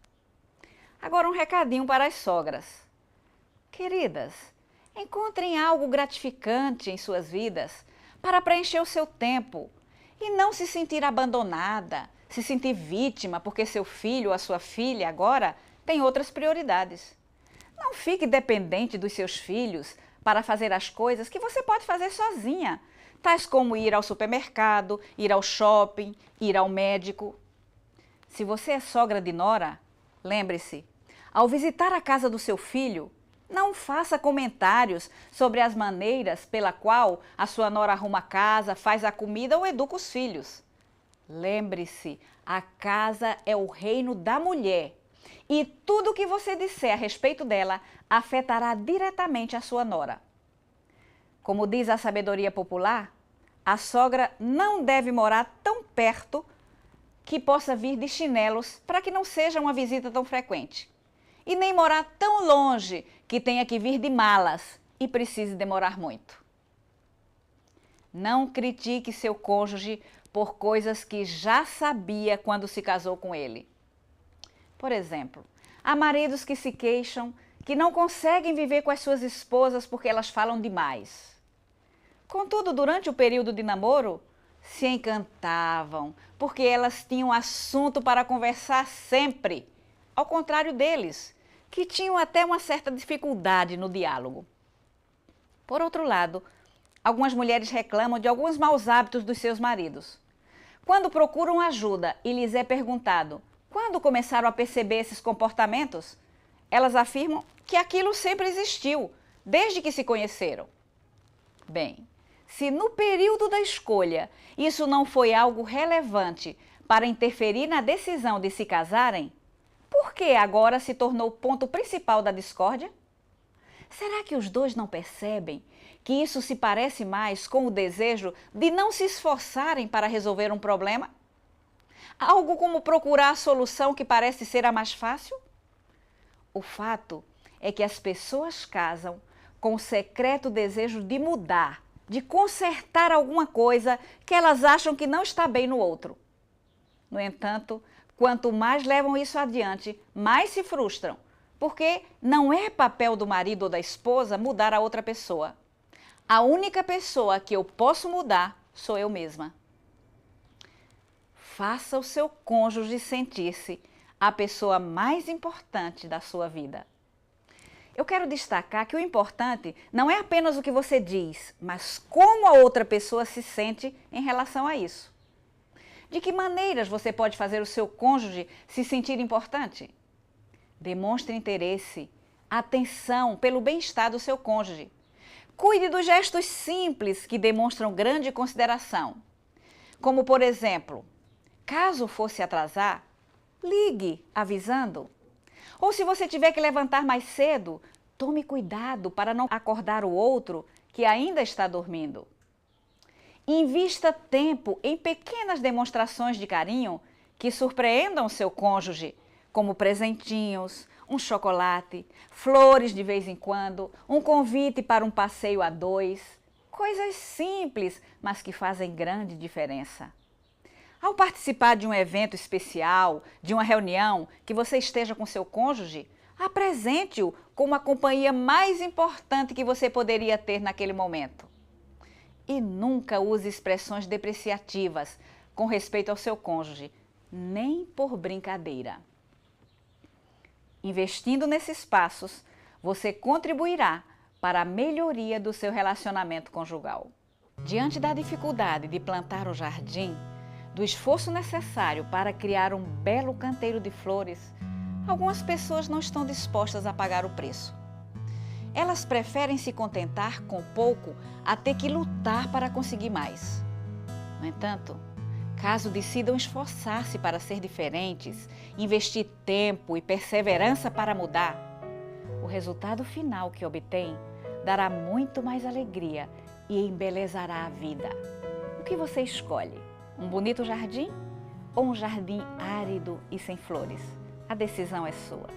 Agora um recadinho para as sogras. Queridas, encontrem algo gratificante em suas vidas para preencher o seu tempo e não se sentir abandonada, se sentir vítima porque seu filho ou a sua filha agora tem outras prioridades. Não fique dependente dos seus filhos para fazer as coisas que você pode fazer sozinha, tais como ir ao supermercado, ir ao shopping, ir ao médico. Se você é sogra de nora, lembre-se, ao visitar a casa do seu filho, Não faça comentários sobre as maneiras pela qual a sua nora arruma a casa, faz a comida ou educa os filhos. Lembre-se, a casa é o reino da mulher e tudo o que você disser a respeito dela afetará diretamente a sua nora. Como diz a sabedoria popular, a sogra não deve morar tão perto que possa vir de chinelos para que não seja uma visita tão frequente. E nem morar tão longe que tenha que vir de malas e precise demorar muito. Não critique seu cônjuge por coisas que já sabia quando se casou com ele. Por exemplo, há maridos que se queixam que não conseguem viver com as suas esposas porque elas falam demais. Contudo, durante o período de namoro, se encantavam, porque elas tinham assunto para conversar sempre, ao contrário deles, que tinham até uma certa dificuldade no diálogo. Por outro lado, algumas mulheres reclamam de alguns maus hábitos dos seus maridos. Quando procuram ajuda e lhes é perguntado quando começaram a perceber esses comportamentos, elas afirmam que aquilo sempre existiu, desde que se conheceram. Bem, se no período da escolha isso não foi algo relevante para interferir na decisão de se casarem, por que agora se tornou o ponto principal da discórdia? Será que os dois não percebem que isso se parece mais com o desejo de não se esforçarem para resolver um problema? Algo como procurar a solução que parece ser a mais fácil? O fato é que as pessoas casam com o secreto desejo de mudar, de consertar alguma coisa que elas acham que não está bem no outro. No entanto, quanto mais levam isso adiante, mais se frustram, porque não é papel do marido ou da esposa mudar a outra pessoa. A única pessoa que eu posso mudar sou eu mesma. Faça o seu cônjuge sentir-se a pessoa mais importante da sua vida. Eu quero destacar que o importante não é apenas o que você diz, mas como a outra pessoa se sente em relação a isso. De que maneiras você pode fazer o seu cônjuge se sentir importante? Demonstre interesse, atenção pelo bem-estar do seu cônjuge. Cuide dos gestos simples que demonstram grande consideração. Como, por exemplo, caso fosse atrasar, ligue avisando. Ou se você tiver que levantar mais cedo, tome cuidado para não acordar o outro que ainda está dormindo. Invista tempo em pequenas demonstrações de carinho que surpreendam seu cônjuge, como presentinhos, um chocolate, flores de vez em quando, um convite para um passeio a dois. Coisas simples, mas que fazem grande diferença. Ao participar de um evento especial, de uma reunião, que você esteja com seu cônjuge, apresente-o como a companhia mais importante que você poderia ter naquele momento. E nunca use expressões depreciativas com respeito ao seu cônjuge, nem por brincadeira. Investindo nesses passos, você contribuirá para a melhoria do seu relacionamento conjugal. Diante da dificuldade de plantar o jardim, do esforço necessário para criar um belo canteiro de flores, algumas pessoas não estão dispostas a pagar o preço. Elas preferem se contentar com pouco a ter que lutar para conseguir mais. No entanto, caso decidam esforçar-se para ser diferentes, investir tempo e perseverança para mudar, o resultado final que obtém dará muito mais alegria e embelezará a vida. O que você escolhe? Um bonito jardim ou um jardim árido e sem flores? A decisão é sua.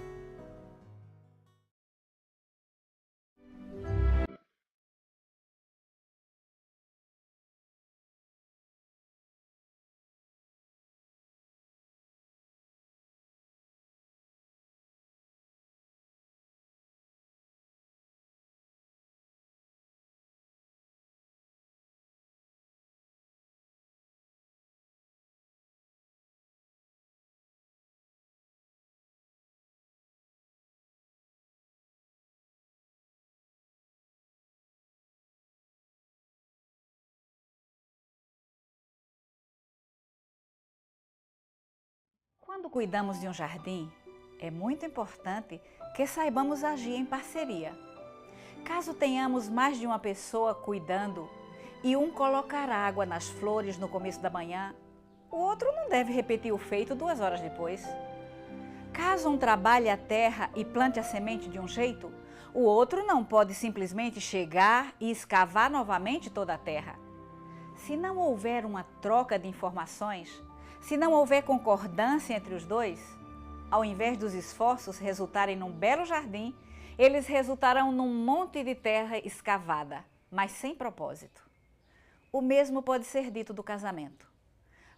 Quando cuidamos de um jardim, é muito importante que saibamos agir em parceria. Caso tenhamos mais de uma pessoa cuidando e um colocar água nas flores no começo da manhã, o outro não deve repetir o feito 2 horas depois. Caso um trabalhe a terra e plante a semente de um jeito, o outro não pode simplesmente chegar e escavar novamente toda a terra. Se não houver uma troca de informações, se não houver concordância entre os dois, ao invés dos esforços resultarem num belo jardim, eles resultarão num monte de terra escavada, mas sem propósito. O mesmo pode ser dito do casamento.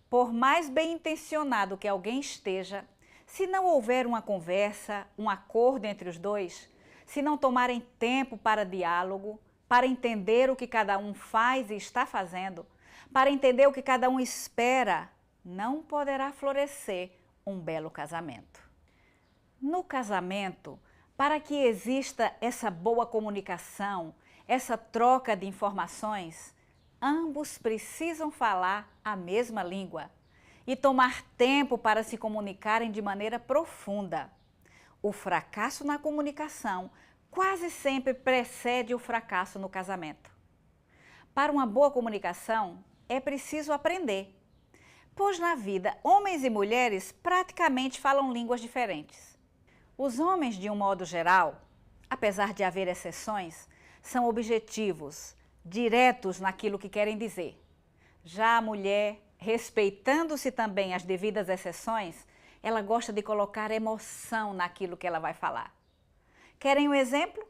Por mais bem intencionado que alguém esteja, se não houver uma conversa, um acordo entre os dois, se não tomarem tempo para diálogo, para entender o que cada um faz e está fazendo, para entender o que cada um espera, não poderá florescer um belo casamento. No casamento, para que exista essa boa comunicação, essa troca de informações, ambos precisam falar a mesma língua e tomar tempo para se comunicarem de maneira profunda. O fracasso na comunicação quase sempre precede o fracasso no casamento. Para uma boa comunicação, é preciso aprender, pois na vida, homens e mulheres praticamente falam línguas diferentes. Os homens, de um modo geral, apesar de haver exceções, são objetivos, diretos naquilo que querem dizer. Já a mulher, respeitando-se também as devidas exceções, ela gosta de colocar emoção naquilo que ela vai falar. Querem um exemplo?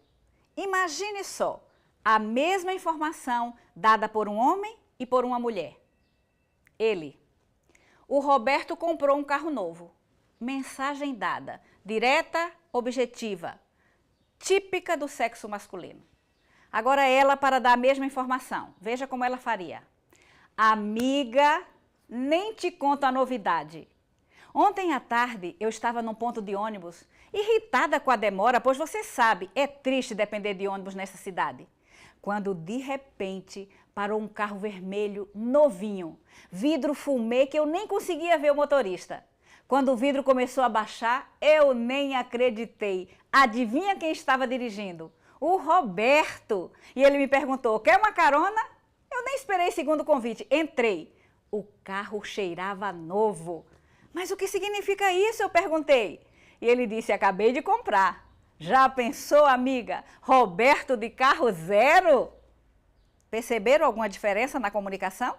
Imagine só a mesma informação dada por um homem e por uma mulher. O Roberto comprou um carro novo. Mensagem dada, direta, objetiva, típica do sexo masculino. Agora ela, para dar a mesma informação, veja como ela faria. Amiga, nem te conto a novidade. Ontem à tarde eu estava num ponto de ônibus, irritada com a demora, pois você sabe, é triste depender de ônibus nessa cidade. Quando de repente parou um carro vermelho novinho, vidro fumê que eu nem conseguia ver o motorista. Quando o vidro começou a baixar, eu nem acreditei. Adivinha quem estava dirigindo? O Roberto. E ele me perguntou, quer uma carona? Eu nem esperei segundo convite, entrei. O carro cheirava novo. Mas o que significa isso? Eu perguntei. E ele disse, acabei de comprar. Já pensou, amiga? Roberto de carro zero? Perceberam alguma diferença na comunicação?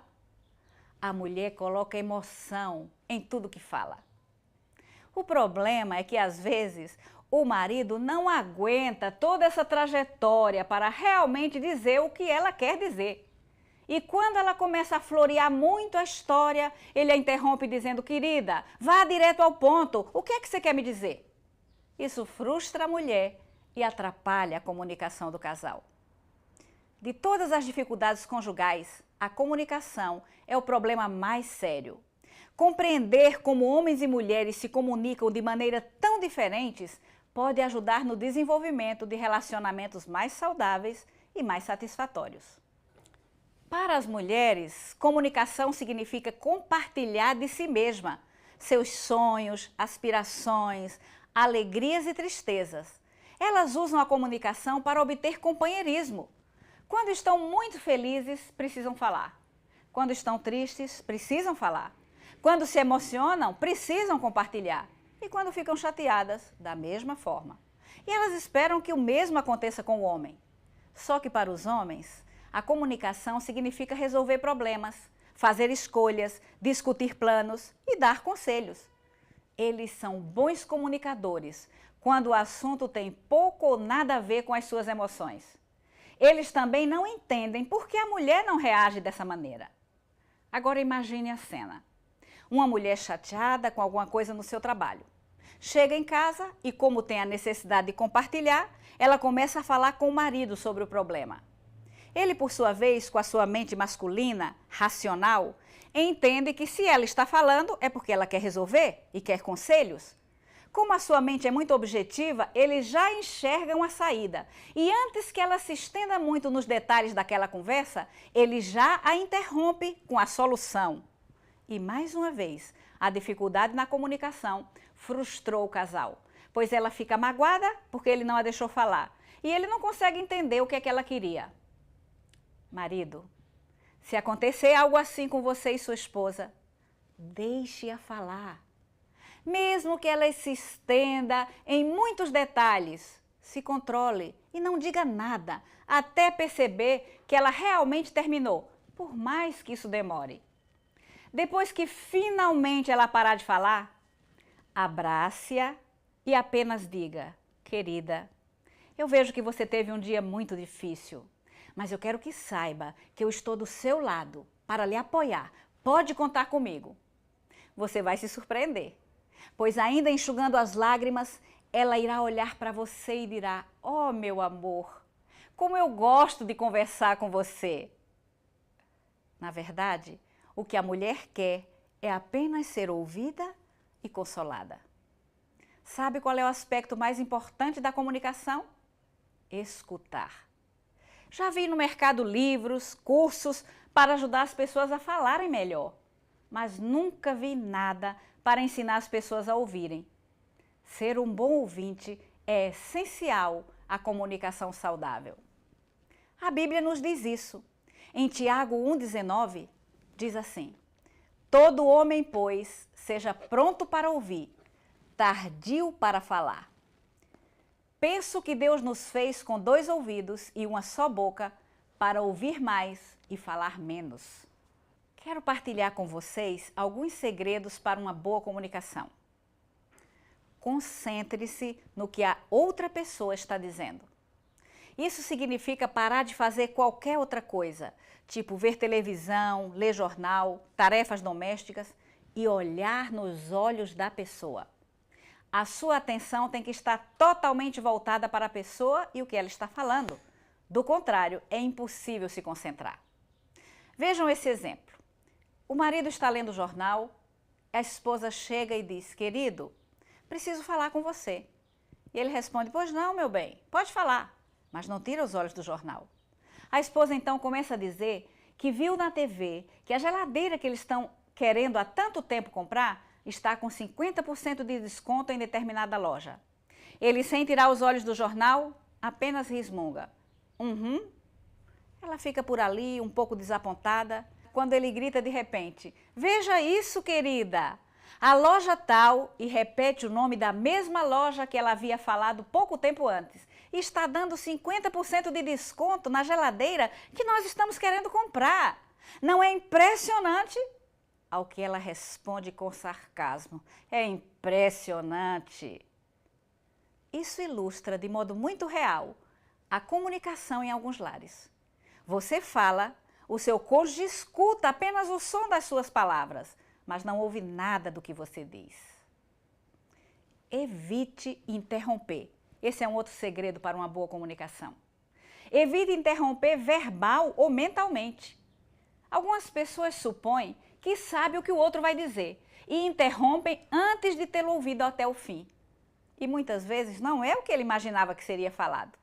A mulher coloca emoção em tudo que fala. O problema é que, às vezes, o marido não aguenta toda essa trajetória para realmente dizer o que ela quer dizer. E quando ela começa a florear muito a história, ele a interrompe dizendo, querida, vá direto ao ponto, o que é que você quer me dizer? Isso frustra a mulher e atrapalha a comunicação do casal. De todas as dificuldades conjugais, a comunicação é o problema mais sério. Compreender como homens e mulheres se comunicam de maneira tão diferentes pode ajudar no desenvolvimento de relacionamentos mais saudáveis e mais satisfatórios. Para as mulheres, comunicação significa compartilhar de si mesma, seus sonhos, aspirações, alegrias e tristezas. Elas usam a comunicação para obter companheirismo. Quando estão muito felizes, precisam falar. Quando estão tristes, precisam falar. Quando se emocionam, precisam compartilhar. E quando ficam chateadas, da mesma forma. E elas esperam que o mesmo aconteça com o homem. Só que para os homens, a comunicação significa resolver problemas, fazer escolhas, discutir planos e dar conselhos. Eles são bons comunicadores quando o assunto tem pouco ou nada a ver com as suas emoções. Eles também não entendem por que a mulher não reage dessa maneira. Agora imagine a cena. Uma mulher chateada com alguma coisa no seu trabalho. Chega em casa e, como tem a necessidade de compartilhar, ela começa a falar com o marido sobre o problema. Ele, por sua vez, com a sua mente masculina, racional, entende que se ela está falando é porque ela quer resolver e quer conselhos. Como a sua mente é muito objetiva, ele já enxerga uma saída. E antes que ela se estenda muito nos detalhes daquela conversa, ele já a interrompe com a solução. E mais uma vez, a dificuldade na comunicação frustrou o casal, pois ela fica magoada porque ele não a deixou falar. E ele não consegue entender o que é que ela queria. Marido, se acontecer algo assim com você e sua esposa, deixe-a falar. Mesmo que ela se estenda em muitos detalhes, se controle e não diga nada, até perceber que ela realmente terminou, por mais que isso demore. Depois que finalmente ela parar de falar, abrace-a e apenas diga: querida, eu vejo que você teve um dia muito difícil, mas eu quero que saiba que eu estou do seu lado para lhe apoiar. Pode contar comigo. Você vai se surpreender, pois ainda enxugando as lágrimas, ela irá olhar para você e dirá: oh, meu amor, como eu gosto de conversar com você. Na verdade, o que a mulher quer é apenas ser ouvida e consolada. Sabe qual é o aspecto mais importante da comunicação? Escutar. Já vi no mercado livros, cursos para ajudar as pessoas a falarem melhor, mas nunca vi nada para ensinar as pessoas a ouvirem. Ser um bom ouvinte é essencial à comunicação saudável. A Bíblia nos diz isso. Em Tiago 1,19, diz assim: todo homem, pois, seja pronto para ouvir, tardio para falar. Penso que Deus nos fez com 2 ouvidos e uma só boca para ouvir mais e falar menos. Quero partilhar com vocês alguns segredos para uma boa comunicação. Concentre-se no que a outra pessoa está dizendo. Isso significa parar de fazer qualquer outra coisa, tipo ver televisão, ler jornal, tarefas domésticas, e olhar nos olhos da pessoa. A sua atenção tem que estar totalmente voltada para a pessoa e o que ela está falando. Do contrário, é impossível se concentrar. Vejam esse exemplo. O marido está lendo o jornal, a esposa chega e diz: querido, preciso falar com você. E ele responde: pois não, meu bem, pode falar, mas não tira os olhos do jornal. A esposa então começa a dizer que viu na TV que a geladeira que eles estão querendo há tanto tempo comprar está com 50% de desconto em determinada loja. Ele, sem tirar os olhos do jornal, apenas resmunga: Ela fica por ali, um pouco desapontada, quando ele grita de repente: veja isso, querida! A loja tal, e repete o nome da mesma loja que ela havia falado pouco tempo antes, está dando 50% de desconto na geladeira que nós estamos querendo comprar. Não é impressionante? Ao que ela responde com sarcasmo: é impressionante. Isso ilustra de modo muito real a comunicação em alguns lares. Você fala, o seu cônjuge escuta apenas o som das suas palavras, mas não ouve nada do que você diz. Evite interromper. Esse é um outro segredo para uma boa comunicação. Evite interromper verbal ou mentalmente. Algumas pessoas supõem que sabe o que o outro vai dizer e interrompem antes de tê-lo ouvido até o fim. E muitas vezes não é o que ele imaginava que seria falado.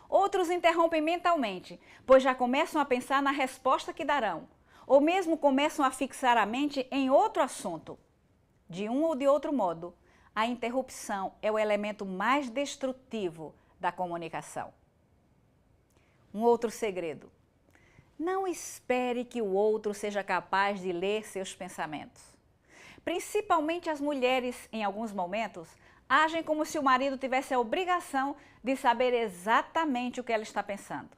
Outros interrompem mentalmente, pois já começam a pensar na resposta que darão, ou mesmo começam a fixar a mente em outro assunto. De um ou de outro modo, a interrupção é o elemento mais destrutivo da comunicação. Um outro segredo: não espere que o outro seja capaz de ler seus pensamentos. Principalmente as mulheres, em alguns momentos, agem como se o marido tivesse a obrigação de saber exatamente o que ela está pensando.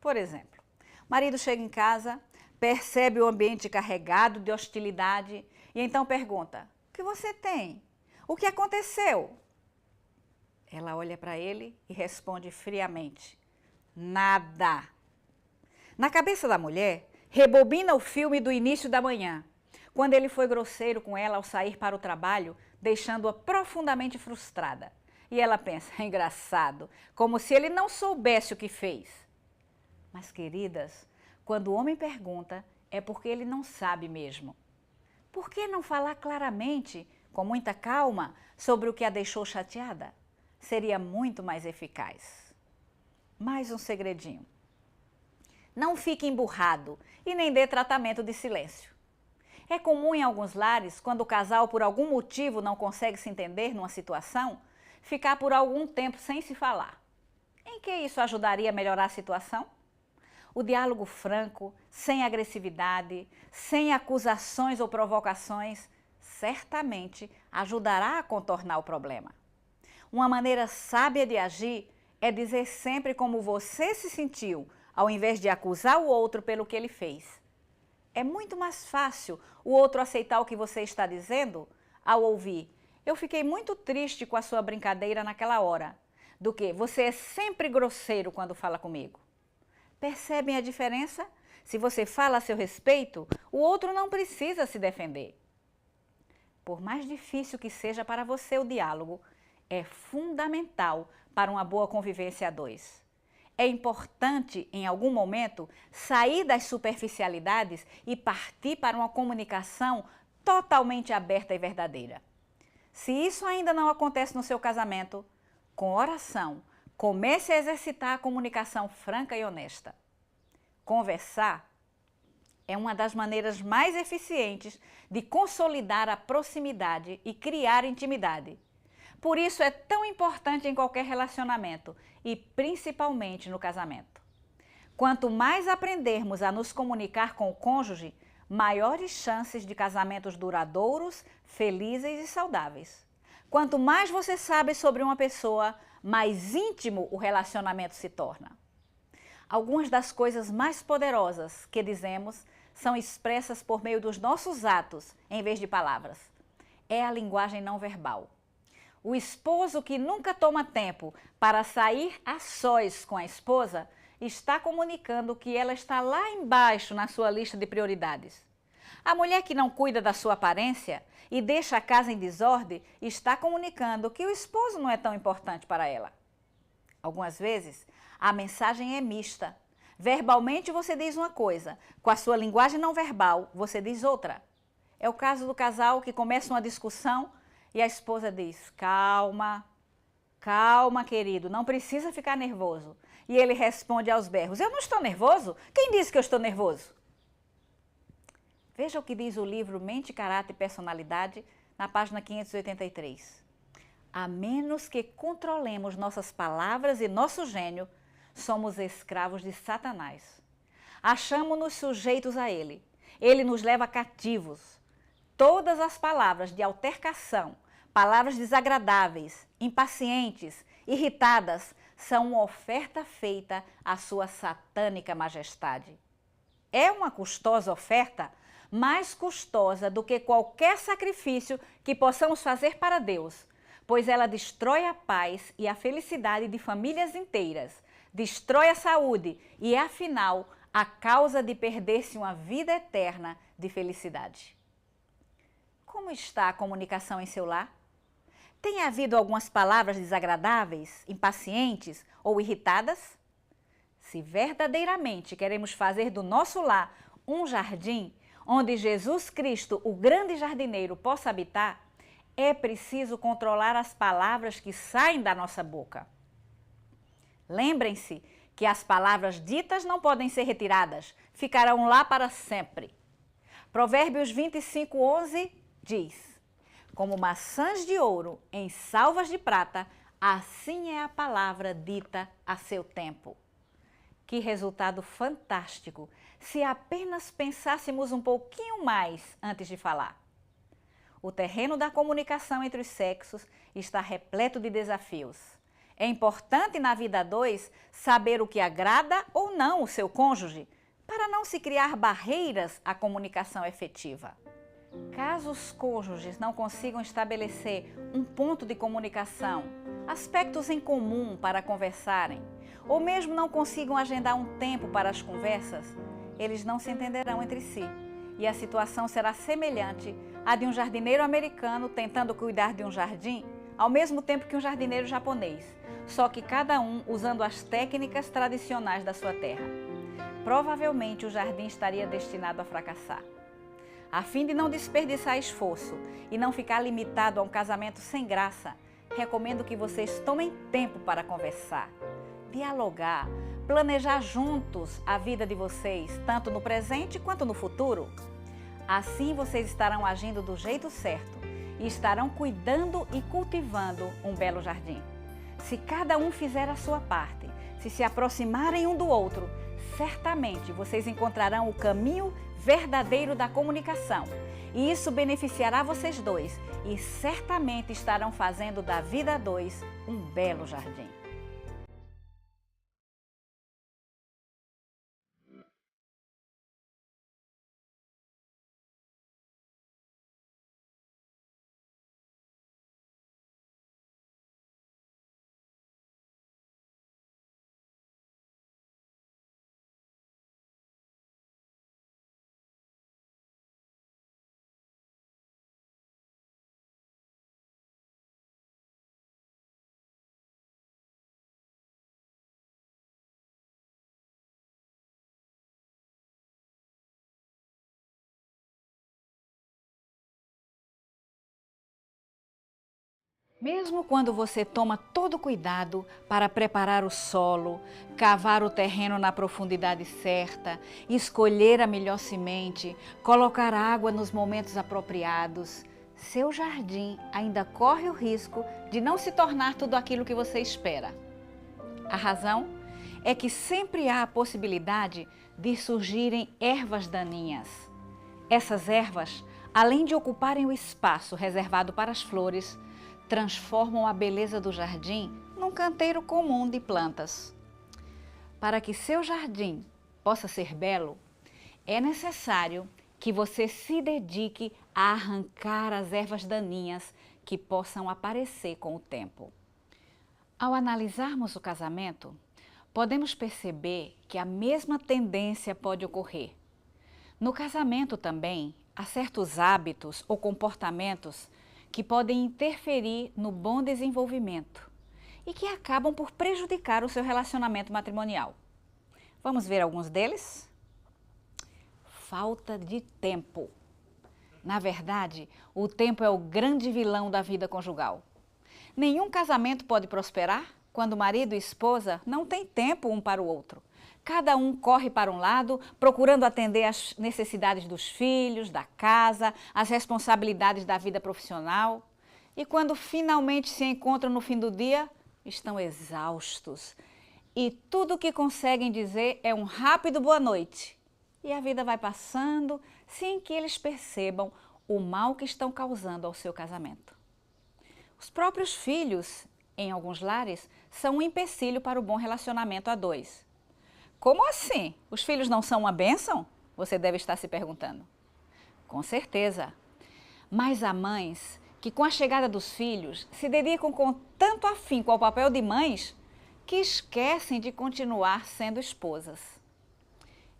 Por exemplo, o marido chega em casa, percebe o ambiente carregado de hostilidade e então pergunta: o que você tem? O que aconteceu? Ela olha para ele e responde friamente: nada. Na cabeça da mulher, rebobina o filme do início da manhã, quando ele foi grosseiro com ela ao sair para o trabalho, deixando-a profundamente frustrada. E ela pensa: engraçado, como se ele não soubesse o que fez. Mas, queridas, quando o homem pergunta, é porque ele não sabe mesmo. Por que não falar claramente, com muita calma, sobre o que a deixou chateada? Seria muito mais eficaz. Mais um segredinho: não fique emburrado e nem dê tratamento de silêncio. É comum em alguns lares, quando o casal por algum motivo não consegue se entender numa situação, ficar por algum tempo sem se falar. Em que isso ajudaria a melhorar a situação? O diálogo franco, sem agressividade, sem acusações ou provocações, certamente ajudará a contornar o problema. Uma maneira sábia de agir é dizer sempre como você se sentiu, ao invés de acusar o outro pelo que ele fez. É muito mais fácil o outro aceitar o que você está dizendo ao ouvir: "Eu fiquei muito triste com a sua brincadeira naquela hora", do que "você é sempre grosseiro quando fala comigo". Percebem a diferença? Se você fala a seu respeito, o outro não precisa se defender. Por mais difícil que seja para você o diálogo, é fundamental para uma boa convivência a dois. É importante, em algum momento, sair das superficialidades e partir para uma comunicação totalmente aberta e verdadeira. Se isso ainda não acontece no seu casamento, com oração, comece a exercitar a comunicação franca e honesta. Conversar é uma das maneiras mais eficientes de consolidar a proximidade e criar intimidade. Por isso é tão importante em qualquer relacionamento e principalmente no casamento. Quanto mais aprendermos a nos comunicar com o cônjuge, maiores chances de casamentos duradouros, felizes e saudáveis. Quanto mais você sabe sobre uma pessoa, mais íntimo o relacionamento se torna. Algumas das coisas mais poderosas que dizemos são expressas por meio dos nossos atos, em vez de palavras. É a linguagem não verbal. O esposo que nunca toma tempo para sair a sós com a esposa está comunicando que ela está lá embaixo na sua lista de prioridades. A mulher que não cuida da sua aparência e deixa a casa em desordem está comunicando que o esposo não é tão importante para ela. Algumas vezes, a mensagem é mista. Verbalmente você diz uma coisa, com a sua linguagem não verbal você diz outra. É o caso do casal que começa uma discussão e a esposa diz: "Calma, calma, querido, não precisa ficar nervoso". E ele responde aos berros: "Eu não estou nervoso? Quem disse que eu estou nervoso?". Veja o que diz o livro Mente, Caráter e Personalidade, na página 583. A menos que controlemos nossas palavras e nosso gênio, somos escravos de Satanás. Achamos-nos sujeitos a ele. Ele nos leva cativos. Todas as palavras de altercação, palavras desagradáveis, impacientes, irritadas, são uma oferta feita à sua satânica majestade. É uma custosa oferta, mais custosa do que qualquer sacrifício que possamos fazer para Deus, pois ela destrói a paz e a felicidade de famílias inteiras, destrói a saúde e é, afinal, a causa de perder-se uma vida eterna de felicidade. Como está a comunicação em seu lar? Tem havido algumas palavras desagradáveis, impacientes ou irritadas? Se verdadeiramente queremos fazer do nosso lar um jardim, onde Jesus Cristo, o grande jardineiro, possa habitar, é preciso controlar as palavras que saem da nossa boca. Lembrem-se que as palavras ditas não podem ser retiradas, ficarão lá para sempre. Provérbios 25:11 diz: "Como maçãs de ouro em salvas de prata, assim é a palavra dita a seu tempo". Que resultado fantástico se apenas pensássemos um pouquinho mais antes de falar. O terreno da comunicação entre os sexos está repleto de desafios. É importante na vida a dois saber o que agrada ou não o seu cônjuge, para não se criar barreiras à comunicação efetiva. Caso os cônjuges não consigam estabelecer um ponto de comunicação, aspectos em comum para conversarem, ou mesmo não consigam agendar um tempo para as conversas, eles não se entenderão entre si e a situação será semelhante à de um jardineiro americano tentando cuidar de um jardim ao mesmo tempo que um jardineiro japonês, só que cada um usando as técnicas tradicionais da sua terra. Provavelmente o jardim estaria destinado a fracassar. A fim de não desperdiçar esforço e não ficar limitado a um casamento sem graça, recomendo que vocês tomem tempo para conversar, dialogar, planejar juntos a vida de vocês, tanto no presente quanto no futuro. Assim vocês estarão agindo do jeito certo e estarão cuidando e cultivando um belo jardim. Se cada um fizer a sua parte, se aproximarem um do outro, certamente vocês encontrarão o caminho verdadeiro da comunicação. E isso beneficiará vocês dois e certamente estarão fazendo da vida a dois um belo jardim. Mesmo quando você toma todo cuidado para preparar o solo, cavar o terreno na profundidade certa, escolher a melhor semente, colocar água nos momentos apropriados, seu jardim ainda corre o risco de não se tornar tudo aquilo que você espera. A razão é que sempre há a possibilidade de surgirem ervas daninhas. Essas ervas, além de ocuparem o espaço reservado para as flores, transformam a beleza do jardim num canteiro comum de plantas. Para que seu jardim possa ser belo, é necessário que você se dedique a arrancar as ervas daninhas que possam aparecer com o tempo. Ao analisarmos o casamento, podemos perceber que a mesma tendência pode ocorrer. No casamento também, há certos hábitos ou comportamentos que podem interferir no bom desenvolvimento e que acabam por prejudicar o seu relacionamento matrimonial. Vamos ver alguns deles? Falta de tempo. Na verdade, o tempo é o grande vilão da vida conjugal. Nenhum casamento pode prosperar quando marido e esposa não têm tempo um para o outro. Cada um corre para um lado, procurando atender às necessidades dos filhos, da casa, às responsabilidades da vida profissional. E quando finalmente se encontram no fim do dia, estão exaustos. E tudo o que conseguem dizer é um rápido boa noite. E a vida vai passando sem que eles percebam o mal que estão causando ao seu casamento. Os próprios filhos, em alguns lares, são um empecilho para o bom relacionamento a dois. Como assim? Os filhos não são uma bênção? Você deve estar se perguntando. Com certeza. Mas há mães que, com a chegada dos filhos, se dedicam com tanto afinco ao papel de mães que esquecem de continuar sendo esposas.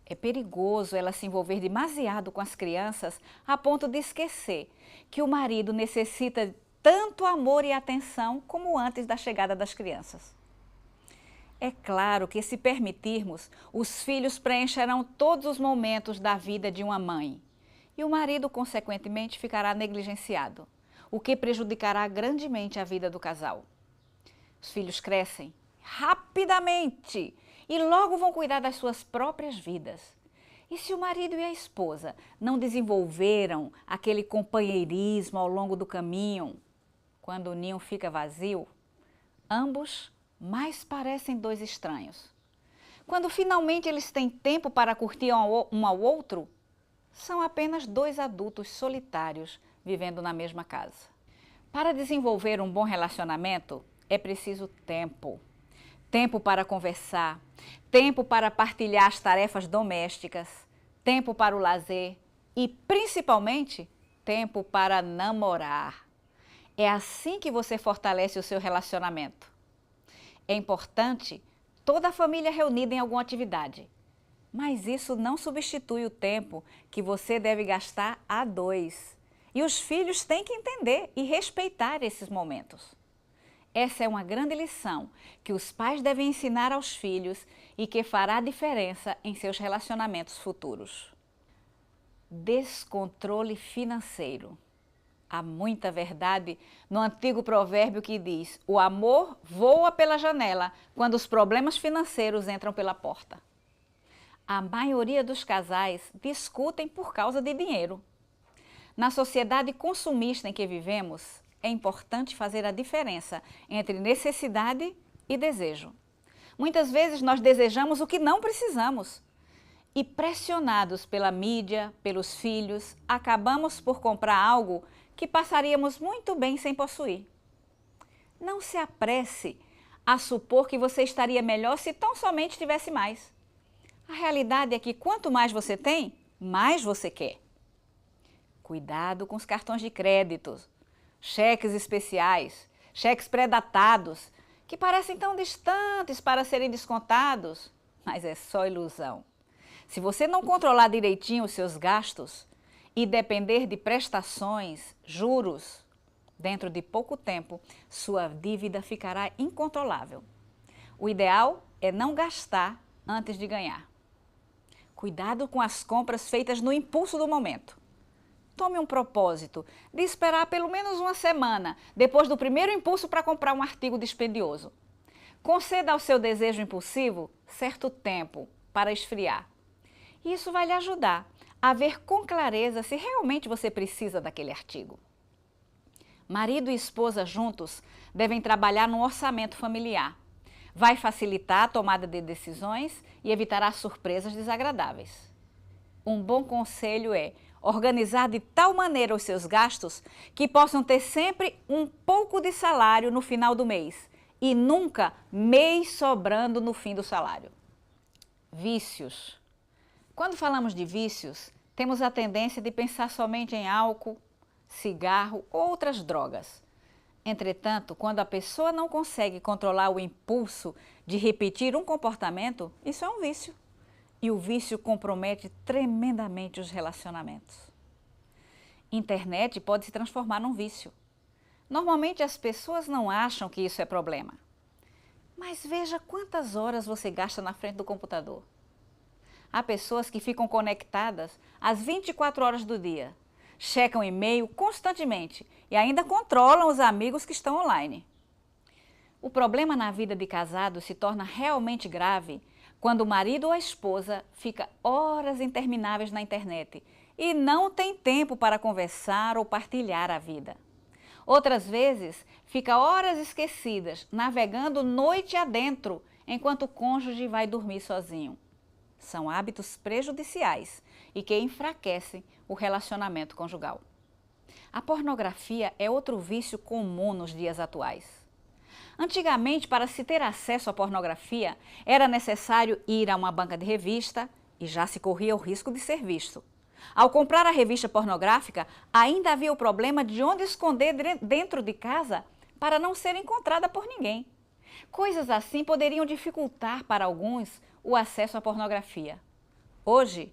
É perigoso ela se envolver demasiado com as crianças a ponto de esquecer que o marido necessita tanto amor e atenção como antes da chegada das crianças. É claro que, se permitirmos, os filhos preencherão todos os momentos da vida de uma mãe e o marido, consequentemente, ficará negligenciado, o que prejudicará grandemente a vida do casal. Os filhos crescem rapidamente e logo vão cuidar das suas próprias vidas. E se o marido e a esposa não desenvolveram aquele companheirismo ao longo do caminho, quando o ninho fica vazio, ambos mais parecem dois estranhos. Quando finalmente eles têm tempo para curtir um ao outro, são apenas dois adultos solitários vivendo na mesma casa. Para desenvolver um bom relacionamento, é preciso tempo. Tempo para conversar, tempo para partilhar as tarefas domésticas, tempo para o lazer e, principalmente, tempo para namorar. É assim que você fortalece o seu relacionamento. É importante toda a família reunida em alguma atividade, mas isso não substitui o tempo que você deve gastar a dois. E os filhos têm que entender e respeitar esses momentos. Essa é uma grande lição que os pais devem ensinar aos filhos e que fará diferença em seus relacionamentos futuros. Descontrole financeiro. Há muita verdade no antigo provérbio que diz: o amor voa pela janela quando os problemas financeiros entram pela porta. A maioria dos casais discutem por causa de dinheiro. Na sociedade consumista em que vivemos, é importante fazer a diferença entre necessidade e desejo. Muitas vezes nós desejamos o que não precisamos e, pressionados pela mídia, pelos filhos, acabamos por comprar algo que passaríamos muito bem sem possuir. Não se apresse a supor que você estaria melhor se tão somente tivesse mais. A realidade é que quanto mais você tem, mais você quer. Cuidado com os cartões de crédito, cheques especiais, cheques pré-datados, que parecem tão distantes para serem descontados, mas é só ilusão. Se você não controlar direitinho os seus gastos e depender de prestações, juros, dentro de pouco tempo, sua dívida ficará incontrolável. O ideal é não gastar antes de ganhar. Cuidado com as compras feitas no impulso do momento. Tome um propósito de esperar pelo menos uma semana depois do primeiro impulso para comprar um artigo dispendioso. Conceda ao seu desejo impulsivo certo tempo para esfriar. Isso vai lhe ajudar a ver com clareza se realmente você precisa daquele artigo. Marido e esposa juntos devem trabalhar no orçamento familiar. Vai facilitar a tomada de decisões e evitará surpresas desagradáveis. Um bom conselho é organizar de tal maneira os seus gastos que possam ter sempre um pouco de salário no final do mês e nunca mês sobrando no fim do salário. Vícios. Quando falamos de vícios, temos a tendência de pensar somente em álcool, cigarro ou outras drogas. Entretanto, quando a pessoa não consegue controlar o impulso de repetir um comportamento, isso é um vício. E o vício compromete tremendamente os relacionamentos. Internet pode se transformar num vício. Normalmente as pessoas não acham que isso é problema. Mas veja quantas horas você gasta na frente do computador. Há pessoas que ficam conectadas às 24 horas do dia, checam e-mail constantemente e ainda controlam os amigos que estão online. O problema na vida de casado se torna realmente grave quando o marido ou a esposa fica horas intermináveis na internet e não tem tempo para conversar ou partilhar a vida. Outras vezes, fica horas esquecidas, navegando noite adentro, enquanto o cônjuge vai dormir sozinho. São hábitos prejudiciais e que enfraquecem o relacionamento conjugal. A pornografia é outro vício comum nos dias atuais. Antigamente, para se ter acesso à pornografia, era necessário ir a uma banca de revista e já se corria o risco de ser visto. Ao comprar a revista pornográfica, ainda havia o problema de onde esconder dentro de casa para não ser encontrada por ninguém. Coisas assim poderiam dificultar para alguns o acesso à pornografia. Hoje,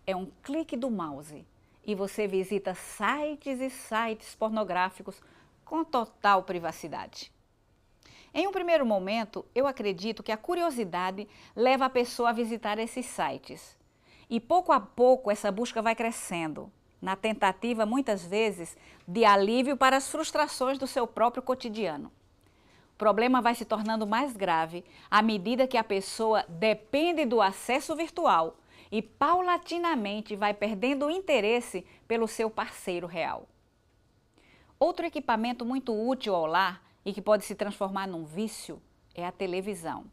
é um clique do mouse e você visita sites e sites pornográficos com total privacidade. Em um primeiro momento, eu acredito que a curiosidade leva a pessoa a visitar esses sites. E pouco a pouco essa busca vai crescendo, na tentativa, muitas vezes, de alívio para as frustrações do seu próprio cotidiano. O problema vai se tornando mais grave à medida que a pessoa depende do acesso virtual e paulatinamente vai perdendo o interesse pelo seu parceiro real. Outro equipamento muito útil ao lar e que pode se transformar num vício é a televisão.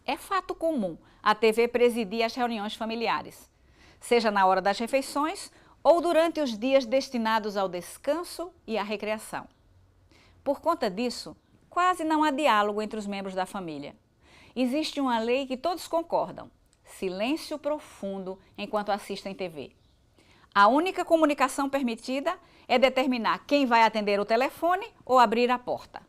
É fato comum a TV presidir as reuniões familiares, seja na hora das refeições ou durante os dias destinados ao descanso e à recreação. Por conta disso, quase não há diálogo entre os membros da família. Existe uma lei que todos concordam: silêncio profundo enquanto assistem TV. A única comunicação permitida é determinar quem vai atender o telefone ou abrir a porta.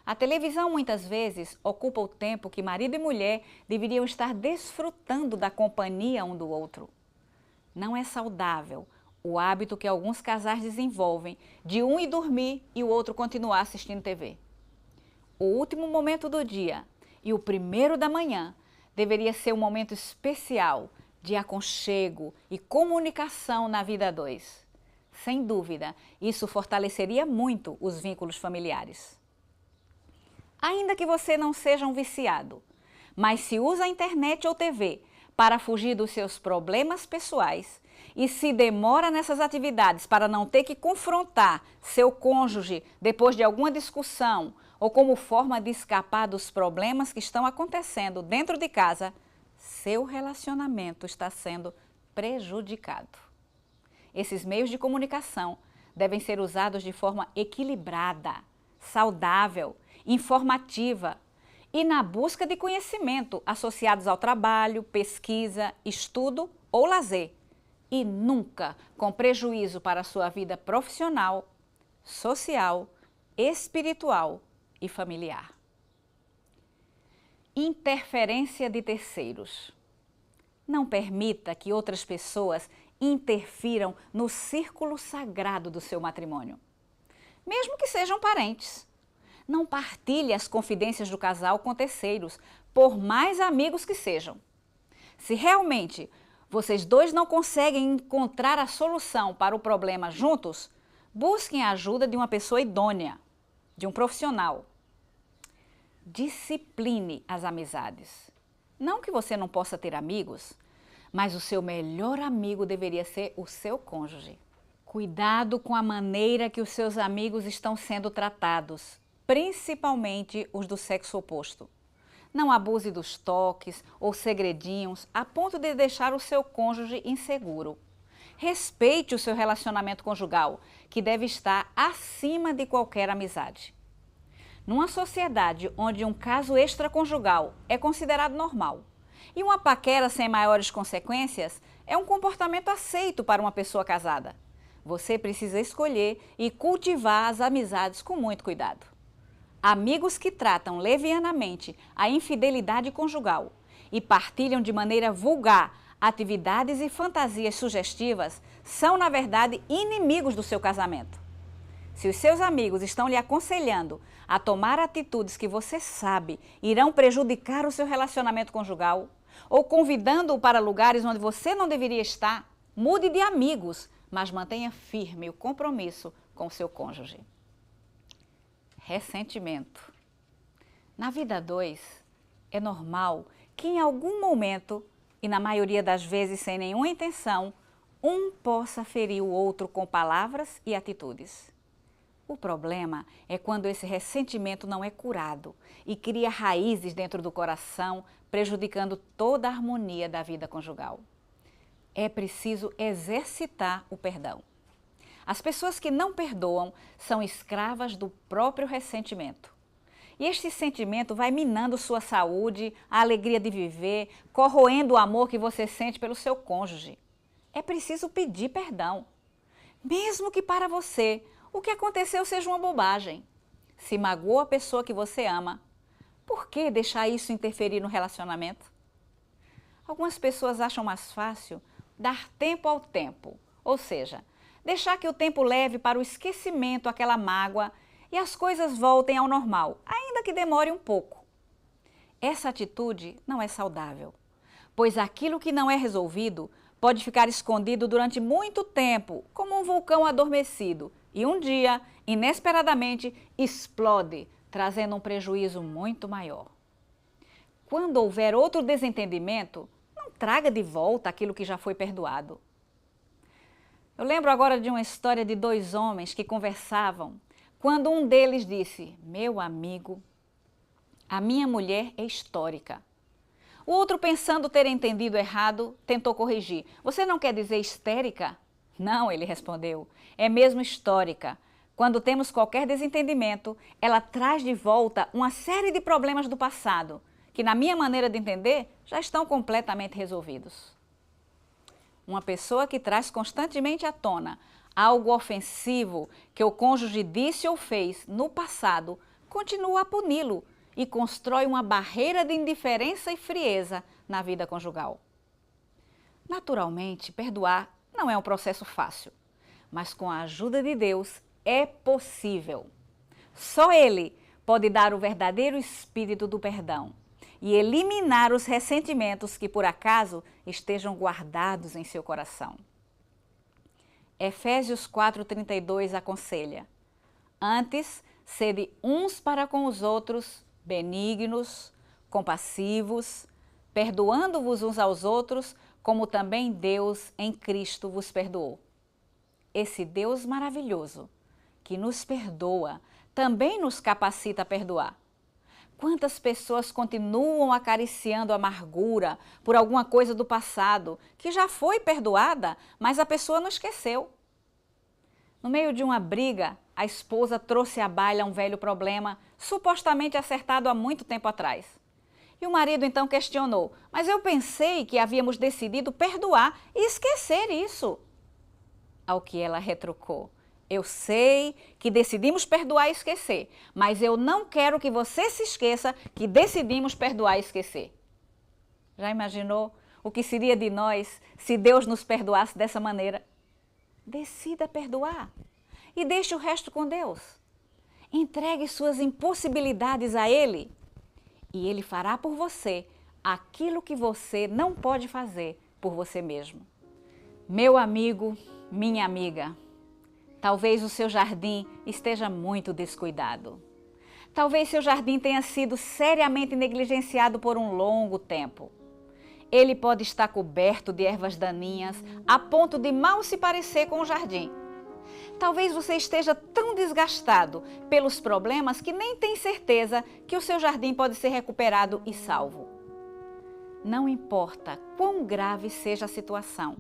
A televisão muitas vezes ocupa o tempo que marido e mulher deveriam estar desfrutando da companhia um do outro. Não é saudável o hábito que alguns casais desenvolvem de um ir dormir e o outro continuar assistindo TV. O último momento do dia e o primeiro da manhã deveria ser um momento especial de aconchego e comunicação na vida a dois. Sem dúvida, isso fortaleceria muito os vínculos familiares. Ainda que você não seja um viciado, mas se usa a internet ou TV para fugir dos seus problemas pessoais e se demora nessas atividades para não ter que confrontar seu cônjuge depois de alguma discussão ou como forma de escapar dos problemas que estão acontecendo dentro de casa, seu relacionamento está sendo prejudicado. Esses meios de comunicação devem ser usados de forma equilibrada, saudável, informativa e na busca de conhecimento associados ao trabalho, pesquisa, estudo ou lazer, e nunca com prejuízo para a sua vida profissional, social, espiritual e familiar. Interferência de terceiros. Não permita que outras pessoas interfiram no círculo sagrado do seu matrimônio, mesmo que sejam parentes. Não partilhe as confidências do casal com terceiros, por mais amigos que sejam. Se realmente vocês dois não conseguem encontrar a solução para o problema juntos, busquem a ajuda de uma pessoa idônea, de um profissional. Discipline as amizades. Não que você não possa ter amigos, mas o seu melhor amigo deveria ser o seu cônjuge. Cuidado com a maneira que os seus amigos estão sendo tratados, principalmente os do sexo oposto. Não abuse dos toques ou segredinhos a ponto de deixar o seu cônjuge inseguro. Respeite o seu relacionamento conjugal, que deve estar acima de qualquer amizade. Numa sociedade onde um caso extraconjugal é considerado normal e uma paquera sem maiores consequências é um comportamento aceito para uma pessoa casada, você precisa escolher e cultivar as amizades com muito cuidado. Amigos que tratam levianamente a infidelidade conjugal e partilham de maneira vulgar atividades e fantasias sugestivas são, na verdade, inimigos do seu casamento. Se os seus amigos estão lhe aconselhando a tomar atitudes que você sabe irão prejudicar o seu relacionamento conjugal ou convidando-o para lugares onde você não deveria estar, mude de amigos, mas mantenha firme o compromisso com o seu cônjuge. Ressentimento. Na vida a dois, é normal que em algum momento, e na maioria das vezes sem nenhuma intenção, um possa ferir o outro com palavras e atitudes. O problema é quando esse ressentimento não é curado e cria raízes dentro do coração, prejudicando toda a harmonia da vida conjugal. É preciso exercitar o perdão. As pessoas que não perdoam são escravas do próprio ressentimento. E este sentimento vai minando sua saúde, a alegria de viver, corroendo o amor que você sente pelo seu cônjuge. É preciso pedir perdão. Mesmo que para você o que aconteceu seja uma bobagem. Se magoou a pessoa que você ama, por que deixar isso interferir no relacionamento? Algumas pessoas acham mais fácil dar tempo ao tempo, ou seja, deixar que o tempo leve para o esquecimento aquela mágoa e as coisas voltem ao normal, ainda que demore um pouco. Essa atitude não é saudável, pois aquilo que não é resolvido pode ficar escondido durante muito tempo, como um vulcão adormecido, e um dia, inesperadamente, explode, trazendo um prejuízo muito maior. Quando houver outro desentendimento, não traga de volta aquilo que já foi perdoado. Eu lembro agora de uma história de dois homens que conversavam, quando um deles disse: "Meu amigo, a minha mulher é histórica." O outro, pensando ter entendido errado, tentou corrigir: "Você não quer dizer histérica?" "Não," ele respondeu, "é mesmo histórica. Quando temos qualquer desentendimento, ela traz de volta uma série de problemas do passado, que, na minha maneira de entender, já estão completamente resolvidos." Uma pessoa que traz constantemente à tona algo ofensivo que o cônjuge disse ou fez no passado, continua a puni-lo e constrói uma barreira de indiferença e frieza na vida conjugal. Naturalmente, perdoar não é um processo fácil, mas com a ajuda de Deus é possível. Só Ele pode dar o verdadeiro espírito do perdão e eliminar os ressentimentos que por acaso estejam guardados em seu coração. Efésios 4,32 aconselha: "Antes, sede uns para com os outros benignos, compassivos, perdoando-vos uns aos outros, como também Deus em Cristo vos perdoou. Esse Deus maravilhoso, que nos perdoa, também nos capacita a perdoar. Quantas pessoas continuam acariciando a amargura por alguma coisa do passado que já foi perdoada, mas a pessoa não esqueceu? No meio de uma briga, a esposa trouxe à baila um velho problema, supostamente acertado há muito tempo atrás. E o marido então questionou: mas eu pensei que havíamos decidido perdoar e esquecer isso. Ao que ela retrucou: eu sei que decidimos perdoar e esquecer, mas eu não quero que você se esqueça que decidimos perdoar e esquecer. Já imaginou o que seria de nós se Deus nos perdoasse dessa maneira? Decida perdoar e deixe o resto com Deus. Entregue suas impossibilidades a Ele e Ele fará por você aquilo que você não pode fazer por você mesmo. Meu amigo, minha amiga, talvez o seu jardim esteja muito descuidado. Talvez seu jardim tenha sido seriamente negligenciado por um longo tempo. Ele pode estar coberto de ervas daninhas a ponto de mal se parecer com o jardim. Talvez você esteja tão desgastado pelos problemas que nem tem certeza que o seu jardim pode ser recuperado e salvo. Não importa quão grave seja a situação,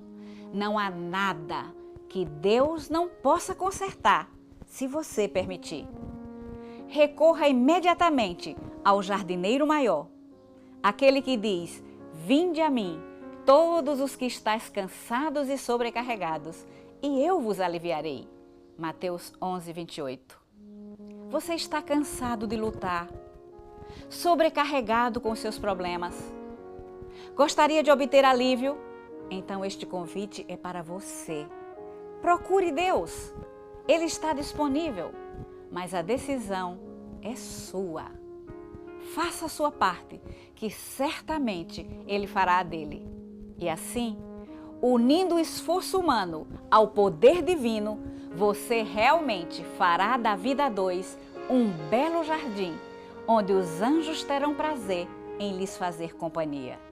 não há nada que Deus não possa consertar, se você permitir. Recorra imediatamente ao jardineiro maior, aquele que diz: vinde a mim, todos os que estáis cansados e sobrecarregados, e eu vos aliviarei. Mateus 11, 28. Você está cansado de lutar, sobrecarregado com seus problemas? Gostaria de obter alívio? Então este convite é para você. Procure Deus, Ele está disponível, mas a decisão é sua. Faça a sua parte, que certamente Ele fará a dele. E assim, unindo o esforço humano ao poder divino, você realmente fará da vida a dois um belo jardim, onde os anjos terão prazer em lhes fazer companhia.